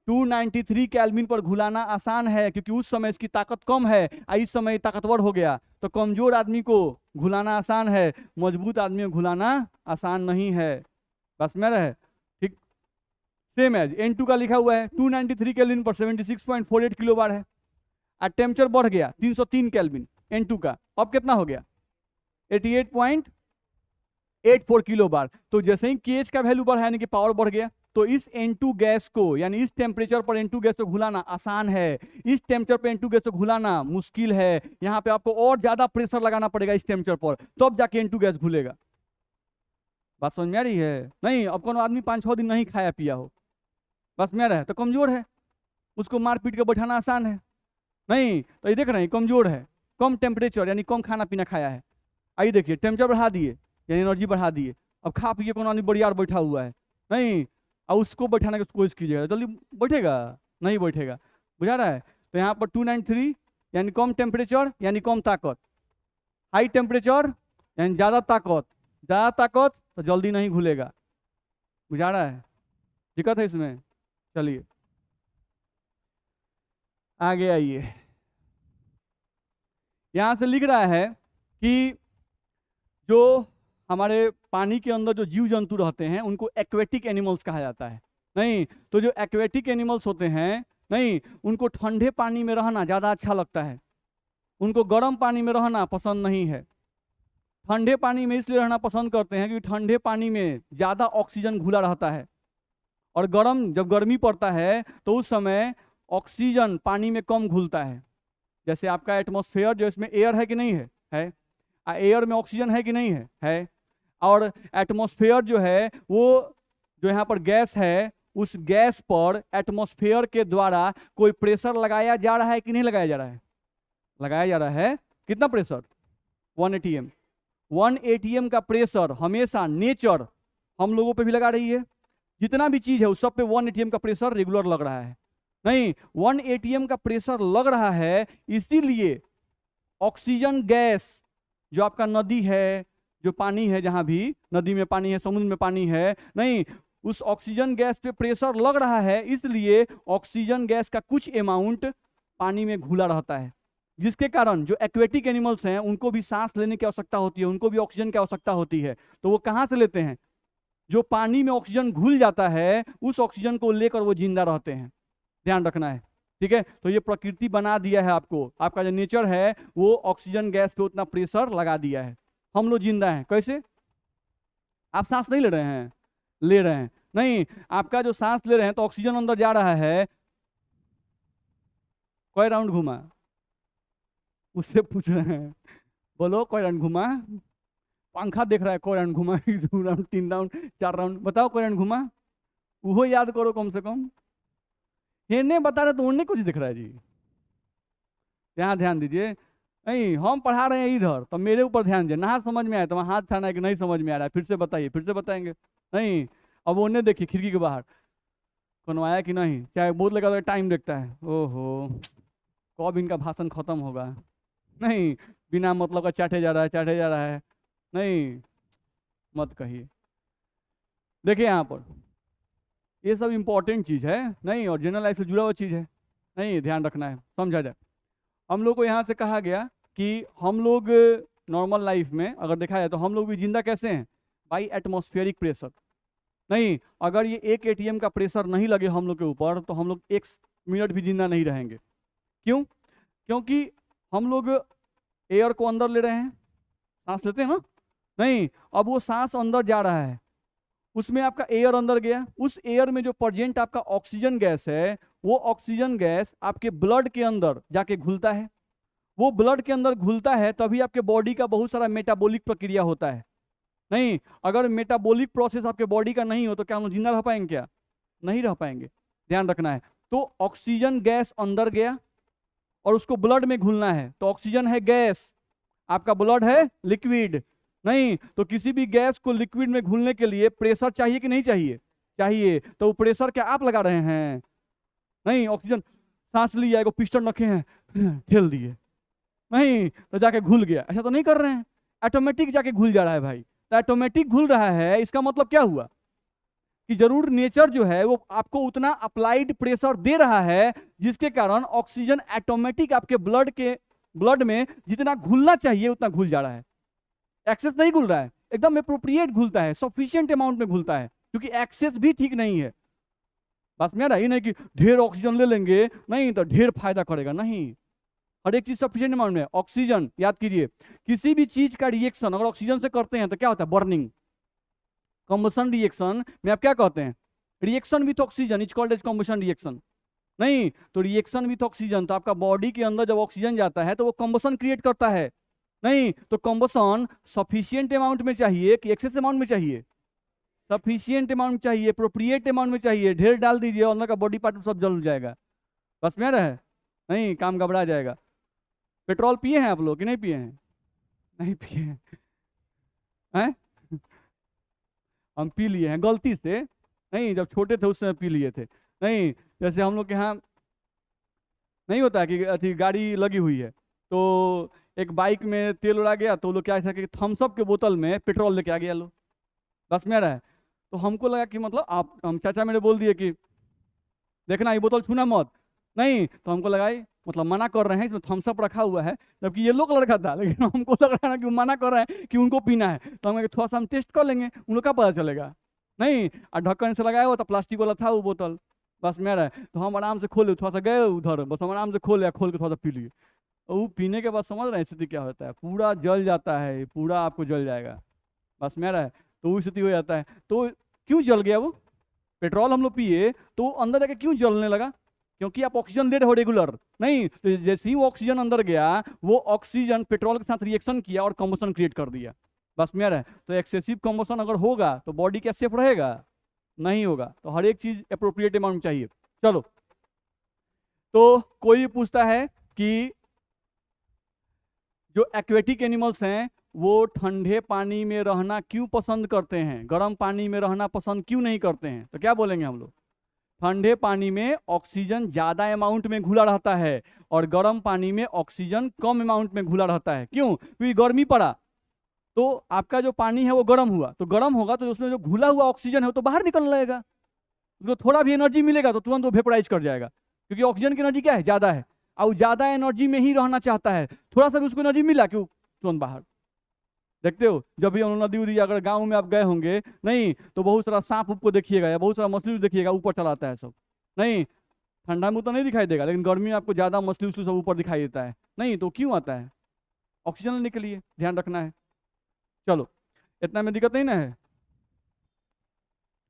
293 केल्विन पर घुलाना आसान है, क्योंकि उस समय इसकी ताकत कम है, इस समय ताकतवर हो गया। तो कमजोर आदमी को घुलाना आसान है, मजबूत आदमी को घुलाना आसान नहीं है। बस में रहे, ठीक। सेम एज N2 का लिखा हुआ है 293 केल्विन पर 76.48 किलो बार है, और टेम्परेचर बढ़ गया 303 केल्विन N2 का, अब कितना हो गया? 88.84 किलो बार। तो जैसे ही KH का वैल्यू बढ़ा यानी कि पावर बढ़ गया, तो इस N2 गैस को यानी इस टेम्परेचर पर N2 गैस को घुलाना आसान है, इस टेम्परेचर पर N2 गैस को घुलाना मुश्किल है। यहाँ पे आपको और ज्यादा प्रेशर लगाना पड़ेगा इस टेम्परेचर पर, तब जाके N2 गैस घुलेगा। बात समझ में आ रही है? नहीं, अब कौन आदमी 5-6 दिन नहीं खाया पिया हो, बस में रहे तो कमजोर है, उसको मार पीट के बैठाना आसान है। नहीं तो ये देख रहे हैं कमजोर है, कम टेम्परेचर यानी कम खाना पीना खाया है। आइए देखिए टेम्परेचर बढ़ा दिए यानी एनर्जी बढ़ा दिए, अब खा पी के कौन आदमी बढ़िया बैठा हुआ है, नहीं, और उसको बैठाने की कोशिश कीजिएगा, जल्दी बैठेगा नहीं? बैठेगा। बुझा रहा है? तो यहाँ पर 293 यानी कम टेम्परेचर यानी कम ताकत, हाई टेम्परेचर यानी ज़्यादा ताकत, ज़्यादा ताकत तो जल्दी नहीं घुलेगा। बुझा रहा है? दिक्कत है इसमें? चलिए आगे आइए। यहाँ से लिख रहा है कि जो हमारे पानी के अंदर जो जीव जंतु रहते हैं उनको एक्वेटिक एनिमल्स कहा जाता है। नहीं तो जो एक्वेटिक एनिमल्स होते हैं, नहीं, उनको ठंडे पानी में रहना ज़्यादा अच्छा लगता है, उनको गर्म पानी में रहना पसंद नहीं है। ठंडे पानी में इसलिए रहना पसंद करते हैं क्योंकि ठंडे पानी में ज़्यादा ऑक्सीजन घुला रहता है, और जब गर्मी पड़ता है तो उस समय ऑक्सीजन पानी में कम घुलता है। जैसे आपका एटमॉस्फेयर जो इसमें एयर है कि नहीं है? है। एयर में ऑक्सीजन है कि नहीं है? है। और एटमॉस्फेयर जो है वो जो यहाँ पर गैस है, उस गैस पर एटमॉस्फेयर के द्वारा कोई प्रेशर लगाया जा रहा है कि नहीं लगाया जा रहा है? लगाया जा रहा है। कितना प्रेशर? 1 atm। 1 atm का प्रेशर हमेशा नेचर हम लोगों पे भी लगा रही है, जितना भी चीज है उस सब पे 1 atm का प्रेशर रेगुलर लग रहा है। नहीं, 1 atm का प्रेशर लग रहा है, इसीलिए ऑक्सीजन गैस जो आपका नदी है, जो पानी है, जहां भी नदी में पानी है, समुद्र में पानी है, नहीं, उस ऑक्सीजन गैस पे प्रेशर लग रहा है, इसलिए ऑक्सीजन गैस का कुछ अमाउंट पानी में घुला रहता है, जिसके कारण जो एक्वेटिक एनिमल्स हैं उनको भी सांस लेने की आवश्यकता होती है, उनको भी ऑक्सीजन की आवश्यकता होती है। तो वो कहाँ से लेते हैं? जो पानी में ऑक्सीजन घुल जाता है उस ऑक्सीजन को लेकर वो जिंदा रहते हैं। ध्यान रखना है, ठीक है? तो ये प्रकृति बना दिया है आपको, आपका जो नेचर है वो ऑक्सीजन गैस पे उतना प्रेशर लगा दिया है। हम लोग जिंदा हैं कैसे? आप सांस नहीं ले रहे हैं? ले रहे हैं। नहीं, आपका जो सांस ले रहे हैं तो ऑक्सीजन अंदर जा रहा है, कोई राउंड घुमा? उससे पूछ रहे हैं, बोलो कोई राउंड घुमा? पंखा देख रहा है, कोई राउंड घुमा? 2 राउंड, 3 राउंड, 4 राउंड, बताओ कोई राउंड घुमा? वो याद करो कम से कम। ये नहीं बता रहे तो उन्हें कुछ दिख रहा है जी। यहाँ ध्यान दीजिए। नहीं, हम पढ़ा रहे हैं इधर तो मेरे ऊपर ध्यान दीजिए, ना समझ में आया तो वहाँ हाथ उठाना है कि नहीं समझ में आ रहा है, फिर से बताइए, फिर से बताएंगे। नहीं, अब उन्हें देखिए खिड़की के बाहर कौन आया कि नहीं, चाहे बहुत लगा तो टाइम देखता है, ओहो कब इनका भाषण खत्म होगा। नहीं, बिना मतलब का चाटे जा रहा है, चाटे जा रहा है। नहीं, मत कहिए। देखिए यहाँ पर ये सब इंपॉर्टेंट चीज़ है, नहीं, और जनरल लाइफ से जुड़ा हुआ चीज़ है, नहीं, ध्यान रखना है, समझा जाए। हम लोग को यहाँ से कहा गया कि हम लोग नॉर्मल लाइफ में अगर देखा जाए तो हम लोग भी जिंदा कैसे हैं? By atmospheric pressure. नहीं, अगर ये 1 atm का प्रेशर नहीं लगे हम लोग के ऊपर तो हम लोग 1 मिनट भी जिंदा नहीं रहेंगे। क्यों? क्योंकि हम लोग एयर को अंदर ले रहे हैं, सांस लेते हैं ना, नहीं, अब वो सांस अंदर जा रहा है, उसमें आपका एयर अंदर गया, उस एयर में जो प्रेजेंट आपका ऑक्सीजन गैस है, वो ऑक्सीजन गैस आपके ब्लड के अंदर जाके घुलता है, वो ब्लड के अंदर घुलता है तभी आपके बॉडी का बहुत सारा मेटाबॉलिक प्रक्रिया होता है। नहीं, अगर मेटाबॉलिक प्रोसेस आपके बॉडी का नहीं हो तो क्या हम जिंदा रह पाएंगे? क्या नहीं रह पाएंगे। ध्यान रखना है। तो ऑक्सीजन गैस अंदर गया और उसको ब्लड में घुलना है, तो ऑक्सीजन है गैस, आपका ब्लड है लिक्विड। नहीं, तो किसी भी गैस को लिक्विड में घुलने के लिए प्रेशर चाहिए कि नहीं चाहिए? चाहिए। तो वो प्रेशर क्या आप लगा रहे हैं? नहीं, ऑक्सीजन सांस लिया, एगो पिस्टन रखे हैं ठेल दिए, नहीं तो जाके घुल गया, ऐसा तो नहीं कर रहे हैं, ऑटोमेटिक जाके घुल जा रहा है भाई। तो ऑटोमेटिक घुल रहा है, इसका मतलब क्या हुआ कि जरूर नेचर जो है वो आपको उतना अप्लाइड प्रेशर दे रहा है जिसके कारण ऑक्सीजन ऑटोमेटिक आपके ब्लड में जितना घुलना चाहिए उतना घुल जा रहा है। एक्सेस नहीं घुल रहा है, एकदम अप्रोप्रिएट घुलता है, सफिशिएंट अमाउंट में घुलता है, क्योंकि एक्सेस भी ठीक नहीं है। बस मेरा ही नहीं कि ढेर ऑक्सीजन ले लेंगे, नहीं तो ढेर फायदा करेगा, नहीं, हर एक चीज सफिशिएंट अमाउंट में। ऑक्सीजन याद कीजिए, किसी भी चीज का रिएक्शन अगर ऑक्सीजन से करते हैं तो क्या होता है? बर्निंग। कम्बसन रिएक्शन में आप क्या कहते हैं? Reaction with oxygen is called as combustion reaction. नहीं, तो रिएक्शन विथ ऑक्सीजन, तो आपका बॉडी के अंदर जब ऑक्सीजन जाता है तो वो कम्बसन क्रिएट करता है। नहीं, तो कम्बसन सफिशिएंट अमाउंट में चाहिए कि एक्सेस अमाउंट में चाहिए? सफिशिएंट अमाउंट चाहिए, अप्रोप्रिएट अमाउंट में चाहिए। ढेर डाल दीजिए अंदर का बॉडी पार्ट सब जल जाएगा, बस में रहे, नहीं काम घबरा जाएगा। पेट्रोल पिए हैं आप लोग कि नहीं पिए हैं? नहीं पिए हैं? हम पी लिए हैं गलती से, नहीं जब छोटे थे उस समय पी लिए थे। नहीं, जैसे हम लोग के यहाँ नहीं होता है कि अथी गाड़ी लगी हुई है तो एक बाइक में तेल उड़ा गया, तो लोग क्या था कि थम्सअप के बोतल में पेट्रोल लेके आ गया लोग, बस में रहा है। तो हमको लगा कि मतलब हम चाचा मेरे बोल दिए कि देखना ये बोतल छूना मत, नहीं तो हमको लगा मतलब मना कर रहे हैं, इसमें थम्सअप रखा हुआ है, जबकि ये लोग लड़का था, लेकिन हमको लग रहा है ना कि मना कर रहे हैं कि उनको पीना है, तो हम थोड़ा सा हम टेस्ट कर लेंगे, उन लोग का पता चलेगा। नहीं, और ढक्कन से लगाया हुआ था, प्लास्टिक वाला था वो बोतल, बस मेरा, तो हम आराम से खोले, थोड़ा सा गए उधर, बस हम आराम से खोले, खोल के थोड़ा सा पी लिए। वो पीने के बाद समझ रहे हैं स्थिति क्या होता है? पूरा जल जाता है, पूरा आपको जल जाएगा, बस मेरा है। तो वो स्थिति हो जाता है। तो क्यों जल गया वो? पेट्रोल हम लोग पिए तो अंदर जाके क्यों जलने लगा? क्योंकि आप ऑक्सीजन दे रहे हो रेगुलर। नहीं, तो जैसे ही वो ऑक्सीजन अंदर गया, वो ऑक्सीजन पेट्रोल के साथ रिएक्शन किया और कम्बसन क्रिएट कर दिया, बस मेरा है। तो एक्सेसिव कम्बसन अगर होगा तो बॉडी क्या सेफ रहेगा? नहीं होगा। तो हर एक चीज अप्रोप्रिएट अमाउंट चाहिए। चलो, तो कोई पूछता है कि जो एक्वेटिक एनिमल्स हैं वो ठंडे पानी में रहना क्यों पसंद करते हैं, गर्म पानी में रहना पसंद क्यों नहीं करते हैं? तो क्या बोलेंगे हम लोग? ठंडे पानी में ऑक्सीजन ज्यादा अमाउंट में घुला रहता है और गर्म पानी में ऑक्सीजन कम अमाउंट में घुला रहता है। क्यों? क्योंकि गर्मी पड़ा तो आपका जो पानी है वो गर्म हुआ, तो गर्म होगा तो उसमें जो घुला हुआ ऑक्सीजन है वो तो बाहर निकलने लगेगा, उसको थोड़ा भी एनर्जी मिलेगा तो तुरंत वो वेपोराइज कर जाएगा, क्योंकि ऑक्सीजन की एनर्जी क्या है? ज्यादा है, और ज्यादा एनर्जी में ही रहना चाहता है। थोड़ा सा भी उसको एनर्जी मिला क्यों तुरंत बाहर। देखते हो जब भी हम नदी उदी अगर गांव में आप गए होंगे, नहीं तो बहुत सारा सांप उप को देखिएगा या बहुत सारा मछली देखिएगा ऊपर चला आता है सब। नहीं, ठंडा में तो नहीं दिखाई देगा, लेकिन गर्मी में आपको ज्यादा मछली उछली सब ऊपर दिखाई देता है। नहीं, तो क्यों आता है? ऑक्सीजन लेने के लिए, ध्यान रखना है। चलो, इतना में दिक्कत नहीं ना है,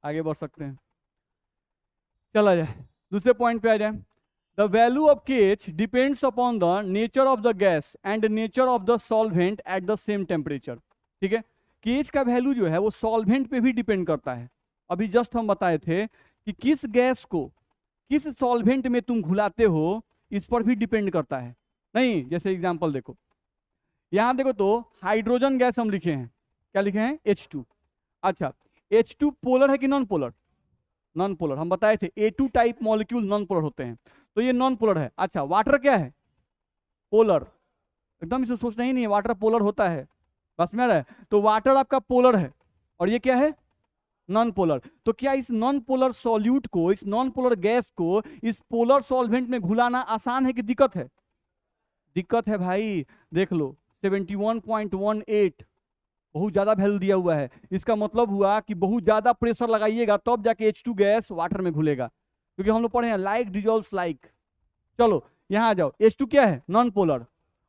आगे बढ़ सकते हैं। चला जाए दूसरे पॉइंट पे आ जाए। The value of KH depends upon the nature of the gas and nature of the solvent at the same temperature. ठीक है, केएच का वैल्यू जो है वो सॉल्वेंट पे भी डिपेंड करता है। अभी जस्ट हम बताए थे कि किस गैस को किस सॉल्वेंट में तुम घुलाते हो इस पर भी डिपेंड करता है। नहीं, जैसे एग्जांपल देखो, यहां देखो तो हाइड्रोजन गैस हम लिखे हैं, क्या लिखे हैं? H2। अच्छा, H2 पोलर है कि नॉन पोलर? Non polar. हम बताए थे A2 type molecule non polar होते हैं, तो ये नॉन पोलर है। अच्छा, वाटर क्या है? पोलर। एकदम इसे सोचना ही नहीं है, वाटर पोलर होता है, बस में रहे। तो वाटर आपका पोलर है और ये क्या है? Non polar. तो क्या इस नॉन पोलर सॉल्यूट को, इस नॉन पोलर गैस को इस पोलर सॉल्वेंट में घुलाना आसान है कि दिक्कत है? दिक्कत है भाई। देख लो 71.18, बहुत ज्यादा वैल्यू दिया हुआ है। इसका मतलब हुआ कि बहुत ज्यादा प्रेशर लगाइएगा तब जाके H2 गैस वाटर में घुलेगा, क्योंकि हम लोग पढ़े हैं लाइक डिजॉल्व्स लाइक। चलो यहां आ जाओ, H2 क्या है? Non polar.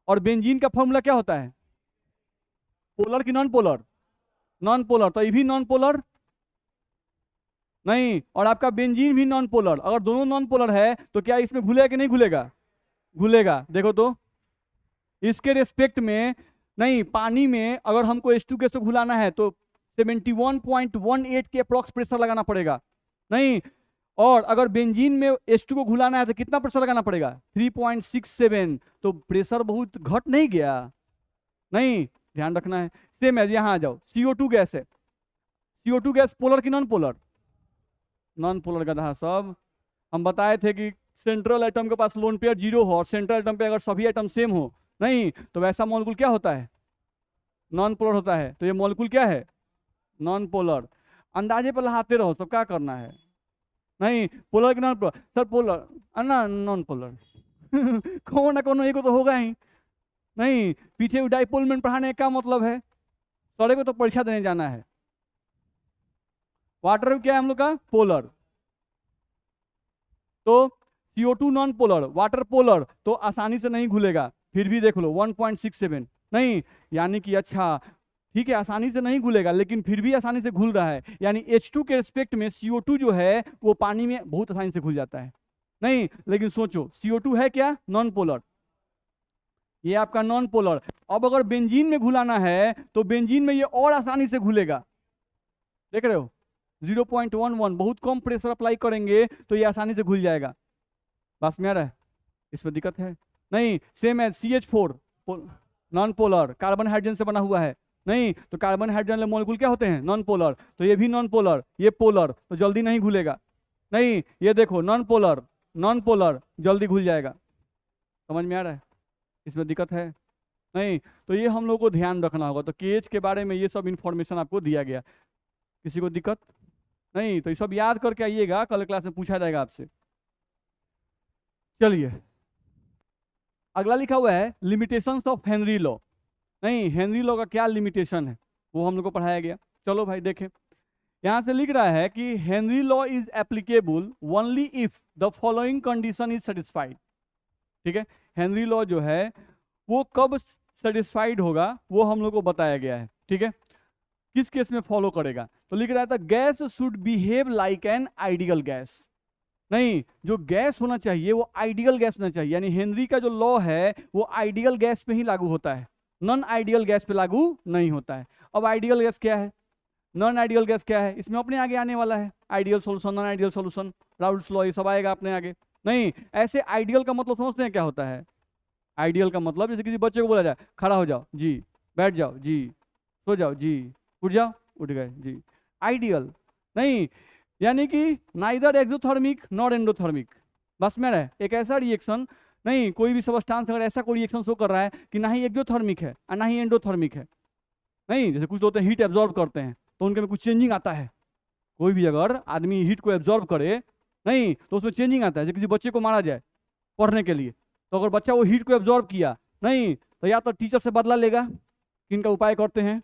और बेंजीन का फॉर्मूला क्या होता है? पोलर की नॉन पोलर? Non polar. तो ये भी नॉन पोलर नहीं, और आपका बेंजीन भी नॉन पोलर। अगर दोनों नॉन पोलर है तो क्या इसमें घुलेगा कि नहीं घुलेगा? घुलेगा। देखो तो इसके रेस्पेक्ट में, नहीं पानी में अगर हमको H2 गैस को घुलाना है तो 71.18 के अप्रॉक्स प्रेशर लगाना पड़ेगा। नहीं, और अगर बेंजीन में H2 को घुलाना है तो कितना प्रेशर लगाना पड़ेगा? 3.67। तो प्रेशर बहुत घट नहीं गया? नहीं, ध्यान रखना है। सेम है, यहां आ जाओ, CO2 गैस है। CO2 गैस पोलर कि नॉन पोलर? नॉन पोलर गधा सब। हम बताए थे कि सेंट्रल एटम के पास लोन पेयर 0 हो और सेंट्रल एटम पे अगर सभी एटम सेम हो, नहीं तो वैसा मॉलिक्यूल क्या होता है? नॉन पोलर होता है। तो ये मॉलिक्यूल क्या है? Non polar. अंदाजे पर लगाते रहो, सब क्या करना है? नहीं, पोलर कि नॉन पोलर? सर पोलर ना नॉन पोलर कौन ना कौन एक तो होगा ही। नहीं, पीछे डाइपोल में पढ़ाने का मतलब है, सरे को तो परीक्षा देने जाना है। वाटर क्या है हम लोग का? पोलर। तो CO2 non polar, water polar, तो आसानी से नहीं घुलेगा। फिर भी देख लो 1.67, नहीं यानी कि अच्छा ठीक है आसानी से नहीं घुलेगा, लेकिन फिर भी आसानी से घुल रहा है। यानी H2 के रिस्पेक्ट में CO2 जो है वो पानी में बहुत आसानी से घुल जाता है। नहीं, लेकिन सोचो CO2 है क्या? Non polar. ये आपका नॉन पोलर। अब अगर बेंजीन में घुलाना है तो बेंजीन में ये और आसानी से घुलेगा। देख रहे हो 0.11, बहुत कम प्रेशर अप्लाई करेंगे तो ये आसानी से घुल जाएगा। बस में आ रहा है? इसमें दिक्कत है? नहीं, सेम है CH4 non polar, carbon hydrogen से बना हुआ है। नहीं तो कार्बन हाइड्रोजन मॉलिक्यूल क्या होते हैं? Non polar. तो ये भी नॉन पोलर, ये पोलर, तो जल्दी नहीं घुलेगा। नहीं, ये देखो नॉन पोलर, नॉन पोलर, जल्दी घुल जाएगा। समझ में आ रहा है? इसमें दिक्कत है? नहीं, तो ये हम लोग को ध्यान रखना होगा। तो KH के बारे में ये सब इंफॉर्मेशन आपको दिया गया। किसी को दिक्कत नहीं? तो ये सब याद करके आइएगा, कल क्लास में पूछा जाएगा आपसे। चलिए अगला लिखा हुआ है लिमिटेशंस ऑफ हेनरी लॉ। नहीं, हेनरी लॉ का क्या लिमिटेशन है वो हम लोग को पढ़ाया गया। चलो भाई देखें, यहां से लिख रहा है कि Henry law is applicable only if the following condition is satisfied. ठीक है, हेनरी लॉ जो है वो कब सेटिस्फाइड होगा वो हम लोग को बताया गया है। ठीक है, किस केस में फॉलो करेगा? तो लिख रहा था gas should behave like an ideal gas. नहीं, जो गैस होना चाहिए वो आइडियल गैस होना चाहिए। यानी हेनरी का जो लॉ है वो आइडियल गैस पे ही लागू होता है, नॉन आइडियल गैस पे लागू नहीं होता है। अब आइडियल गैस क्या है, नॉन आइडियल गैस क्या है, इसमें अपने आगे आने वाला है। Ideal solution, non ideal solution, Raoult's law, ये सब आएगा अपने आगे। नहीं, ऐसे आइडियल का मतलब समझते हैं क्या होता है? आइडियल का मतलब जैसे किसी बच्चे को बोला जाए खड़ा हो जाओ जी, बैठ जाओ जी, सो जाओ जी, उठ जाओ, उठ गए जी, आइडियल। नहीं, यानी कि नाइदर एक्सोथर्मिक नॉर एंडोथर्मिक। बस में रहे एक ऐसा रिएक्शन, नहीं कोई भी सबस्टांस अगर ऐसा कोई रिएक्शन शो कर रहा है कि ना ही एक्सोथर्मिक है और ना ही एंडोथर्मिक है। नहीं, जैसे कुछ होते हैं हीट एब्जॉर्ब करते हैं तो उनके में कुछ चेंजिंग आता है। कोई भी अगर आदमी हीट को एब्जॉर्ब करे, नहीं तो उसमें चेंजिंग आता है। जैसे किसी बच्चे को मारा जाए पढ़ने के लिए, तो अगर बच्चा वो हीट को एब्जॉर्ब किया, नहीं तो या तो टीचर से बदला लेगा, इनका उपाय करते हैं,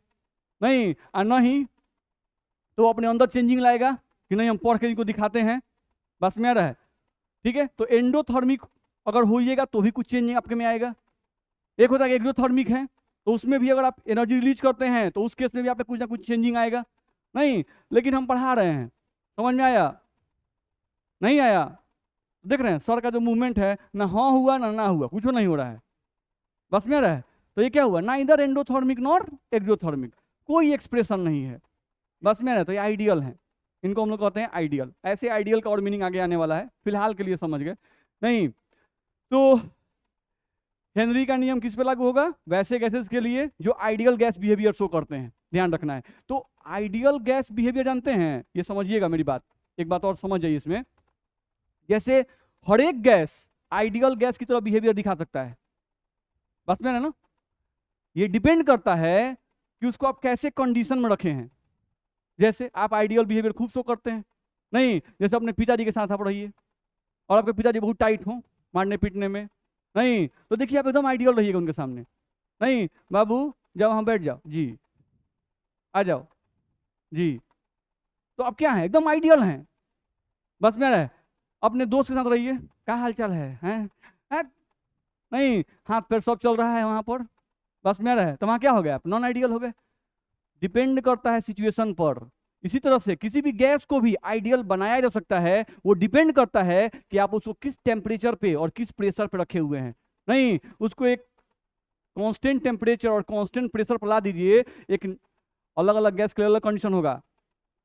नहीं और नहीं तो अपने अंदर चेंजिंग लाएगा कि नहीं हम पढ़ के इनको दिखाते हैं। बस में आ रहा है? ठीक है, तो एंडोथर्मिक अगर होइएगा तो भी कुछ चेंजिंग आपके में आएगा। एक होता है कि एक्सोथर्मिक है तो उसमें भी अगर आप एनर्जी रिलीज करते हैं तो उस केस में भी आप पे कुछ ना कुछ चेंजिंग आएगा। नहीं, लेकिन हम पढ़ा रहे हैं, समझ में आया? नहीं आया? देख रहे हैं सर का जो मूवमेंट है, ना हाँ हुआ ना हुआ, कुछ नहीं हो रहा है। बस में आ रहा है? तो ये क्या हुआ, ना इधर एंडोथर्मिक नॉर एक्सोथर्मिक, कोई एक्सप्रेशन नहीं है। बस में आ रहा है? तो ये आइडियल है, इनको हम लोग कहते हैं आइडियल। ऐसे आइडियल का और मीनिंग आगे आने वाला है, फिलहाल के लिए समझ गए? नहीं, तो हेनरी का नियम किस पे लागू होगा? वैसे गैसेस के लिए जो आइडियल गैस बिहेवियर शो करते हैं, ध्यान रखना है। तो आइडियल गैस बिहेवियर जानते हैं, ये समझिएगा मेरी बात, एक बात और समझ जाइए इसमें। जैसे हर एक गैस आइडियल गैस की तरह बिहेवियर दिखा सकता है, बस में है ना? ये डिपेंड करता है कि उसको आप कैसे कंडीशन में रखे हैं। जैसे आप आइडियल बिहेवियर खूब शो करते हैं, नहीं जैसे अपने पिताजी के साथ आप रहिए और आपके पिताजी बहुत टाइट हों मारने पीटने में, नहीं तो देखिए आप एकदम आइडियल रहिएगा उनके सामने। नहीं बाबू जाओ वहां बैठ जाओ जी, आ जाओ जी, तो आप क्या है, एकदम आइडियल हैं। बस में रहे, अपने दोस्त के साथ रहिए, क्या हाल चाल है, हैं? नहीं, हाथ पैर सब चल रहा है वहां पर, बस में रहे, तो वहां क्या हो गया, आप नॉन आइडियल हो गए। डिपेंड करता है सिचुएशन पर। इसी तरह से किसी भी गैस को भी आइडियल बनाया जा सकता है, वो डिपेंड करता है कि आप उसको किस टेम्परेचर पे और किस प्रेशर पे रखे हुए हैं। नहीं, उसको एक कांस्टेंट टेम्परेचर और कांस्टेंट प्रेशर पर ला दीजिए, एक अलग अलग गैस के लिए अलग कंडीशन होगा,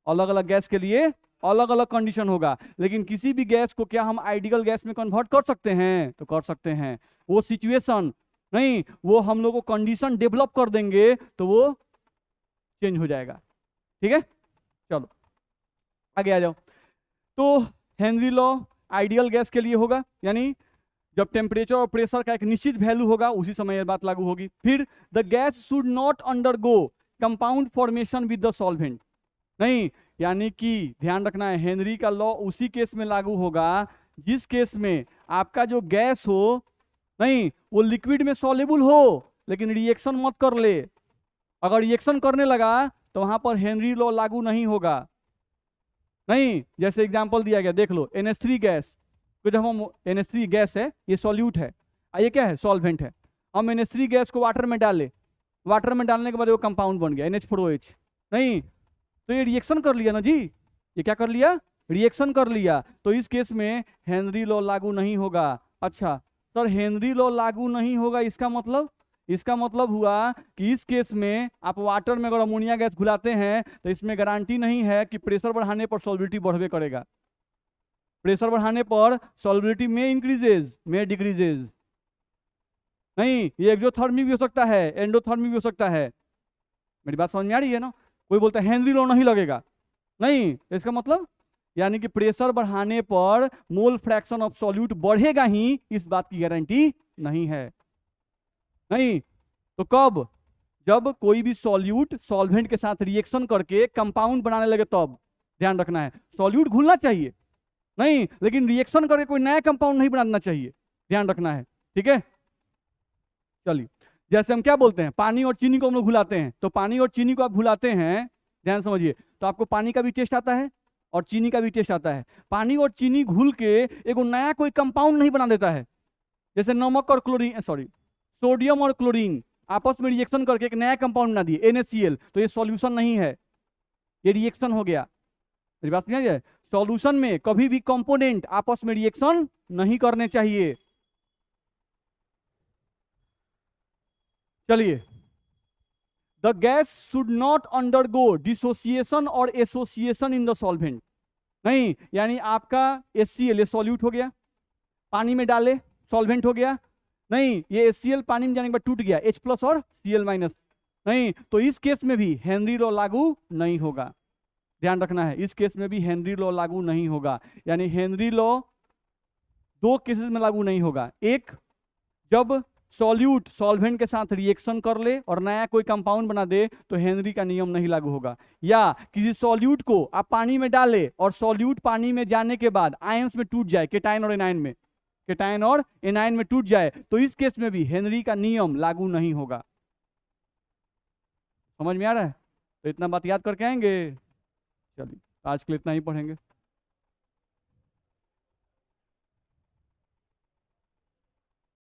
अलग अलग गैस के लिए अलग अलग कंडीशन होगा, लेकिन किसी भी गैस को क्या हम आइडियल गैस में कन्वर्ट कर सकते हैं? तो कर सकते हैं। वो सिचुएशन नहीं, वो हम लोग को कंडीशन डेवलप कर देंगे तो वो चेंज हो जाएगा। ठीक है, चलो आगे आ जाओ। तो हेनरी लॉ आइडियल गैस के लिए होगा, यानी जब टेम्परेचर और प्रेशर का एक निश्चित वैल्यू होगा उसी समय यह बात लागू होगी। फिर the gas should not undergo compound formation with the solvent, नहीं, यानी कि ध्यान रखना है हेनरी का लॉ उसी केस में लागू होगा जिस केस में आपका जो गैस हो, नहीं, वो लिक्विड में सॉल्युबल हो लेकिन रिएक्शन मत कर ले। अगर रिएक्शन करने लगा तो वहां पर हेनरी लॉ लागू नहीं होगा। नहीं, जैसे एग्जांपल दिया गया, देख लो NH3 गैस, तो जब हम NH3 गैस है, ये सॉल्यूट है, ये क्या है? सॉल्वेंट है। हम NH3 गैस को वाटर में डाले, वाटर में डालने के बाद वो कंपाउंड बन गया NH4OH, नहीं, तो ये रिएक्शन कर लिया ना जी, ये क्या कर लिया? रिएक्शन कर लिया। तो इस केस में हेनरी लॉ लागू नहीं होगा। अच्छा सर, हेनरी लॉ लागू नहीं होगा इसका मतलब? इसका मतलब हुआ कि इस केस में आप वाटर में अगर अमोनिया गैस घुलाते हैं तो इसमें गारंटी नहीं है कि प्रेशर बढ़ाने पर सॉल्युबिलिटी बढ़वे करेगा। प्रेशर बढ़ाने पर सॉल्युबिलिटी में इंक्रीजेज, में डिक्रीजेज। नहीं, ये एक्सोथर्मिक भी हो सकता है, एंडोथर्मिक भी हो सकता है। मेरी बात समझ में आ रही है ना? कोई बोलता है हेनरी लॉ नहीं लगेगा, नहीं, इसका मतलब यानी कि प्रेशर बढ़ाने पर मोल फ्रैक्शन ऑफ सॉल्यूट बढ़ेगा ही, इस बात की गारंटी नहीं है। नहीं, तो कब? जब कोई भी सॉल्यूट सॉल्वेंट के साथ रिएक्शन करके कंपाउंड बनाने लगे तब। ध्यान रखना है, सॉल्यूट घुलना चाहिए, नहीं, लेकिन रिएक्शन करके कोई नया कंपाउंड नहीं बनाना चाहिए। ध्यान रखना है, ठीक है। चलिए, जैसे हम क्या बोलते हैं, पानी और चीनी को हम लोग घुलाते हैं, तो पानी और चीनी को आप घुलाते हैं, ध्यान समझिए, तो आपको पानी का भी टेस्ट आता है और चीनी का भी टेस्ट आता है। पानी और चीनी घुल के एक नया कोई कंपाउंड नहीं बना देता है। जैसे नमक और क्लोरीन, सॉरी, सोडियम और क्लोरीन आपस में रिएक्शन करके एक नया कंपाउंड बना दिए NaCl, तो ये सॉल्यूशन नहीं है, ये रिएक्शन हो गया। मेरी बात समझ आए? सॉल्यूशन में कभी भी कंपोनेंट आपस में रिएक्शन नहीं करने चाहिए। चलिए, the gas should not undergo dissociation और एसोसिएशन इन द सॉल्वेंट, नहीं, यानी आपका HCl ये सॉल्यूट हो गया, पानी में डाले सॉल्वेंट हो गया, नहीं, ये HCl पानी में जाने के बाद टूट गया H+ और Cl-, नहीं, तो इस केस में भी हेनरी लॉ लागू नहीं होगा। ध्यान रखना है, इस केस में भी हेनरी लॉ लागू नहीं होगा। यानी हेनरी लॉ दो केसेस में लागू नहीं होगा। एक, जब सॉल्यूट सॉल्वेंट के साथ रिएक्शन कर ले और नया कोई कंपाउंड बना दे तो हेनरी का नियम नहीं लागू होगा। या किसी सॉल्यूट को आप पानी में डाले और सॉल्यूट पानी में जाने के बाद आयंस में टूट जाए, केटायन और एनायन में, केटायन और एनायन में टूट जाए, तो इस केस में भी हेनरी का नियम लागू नहीं होगा। समझ में आ रहा है? तो इतना बात याद करके आएंगे। चलिए, आज के लिए इतना ही पढ़ेंगे।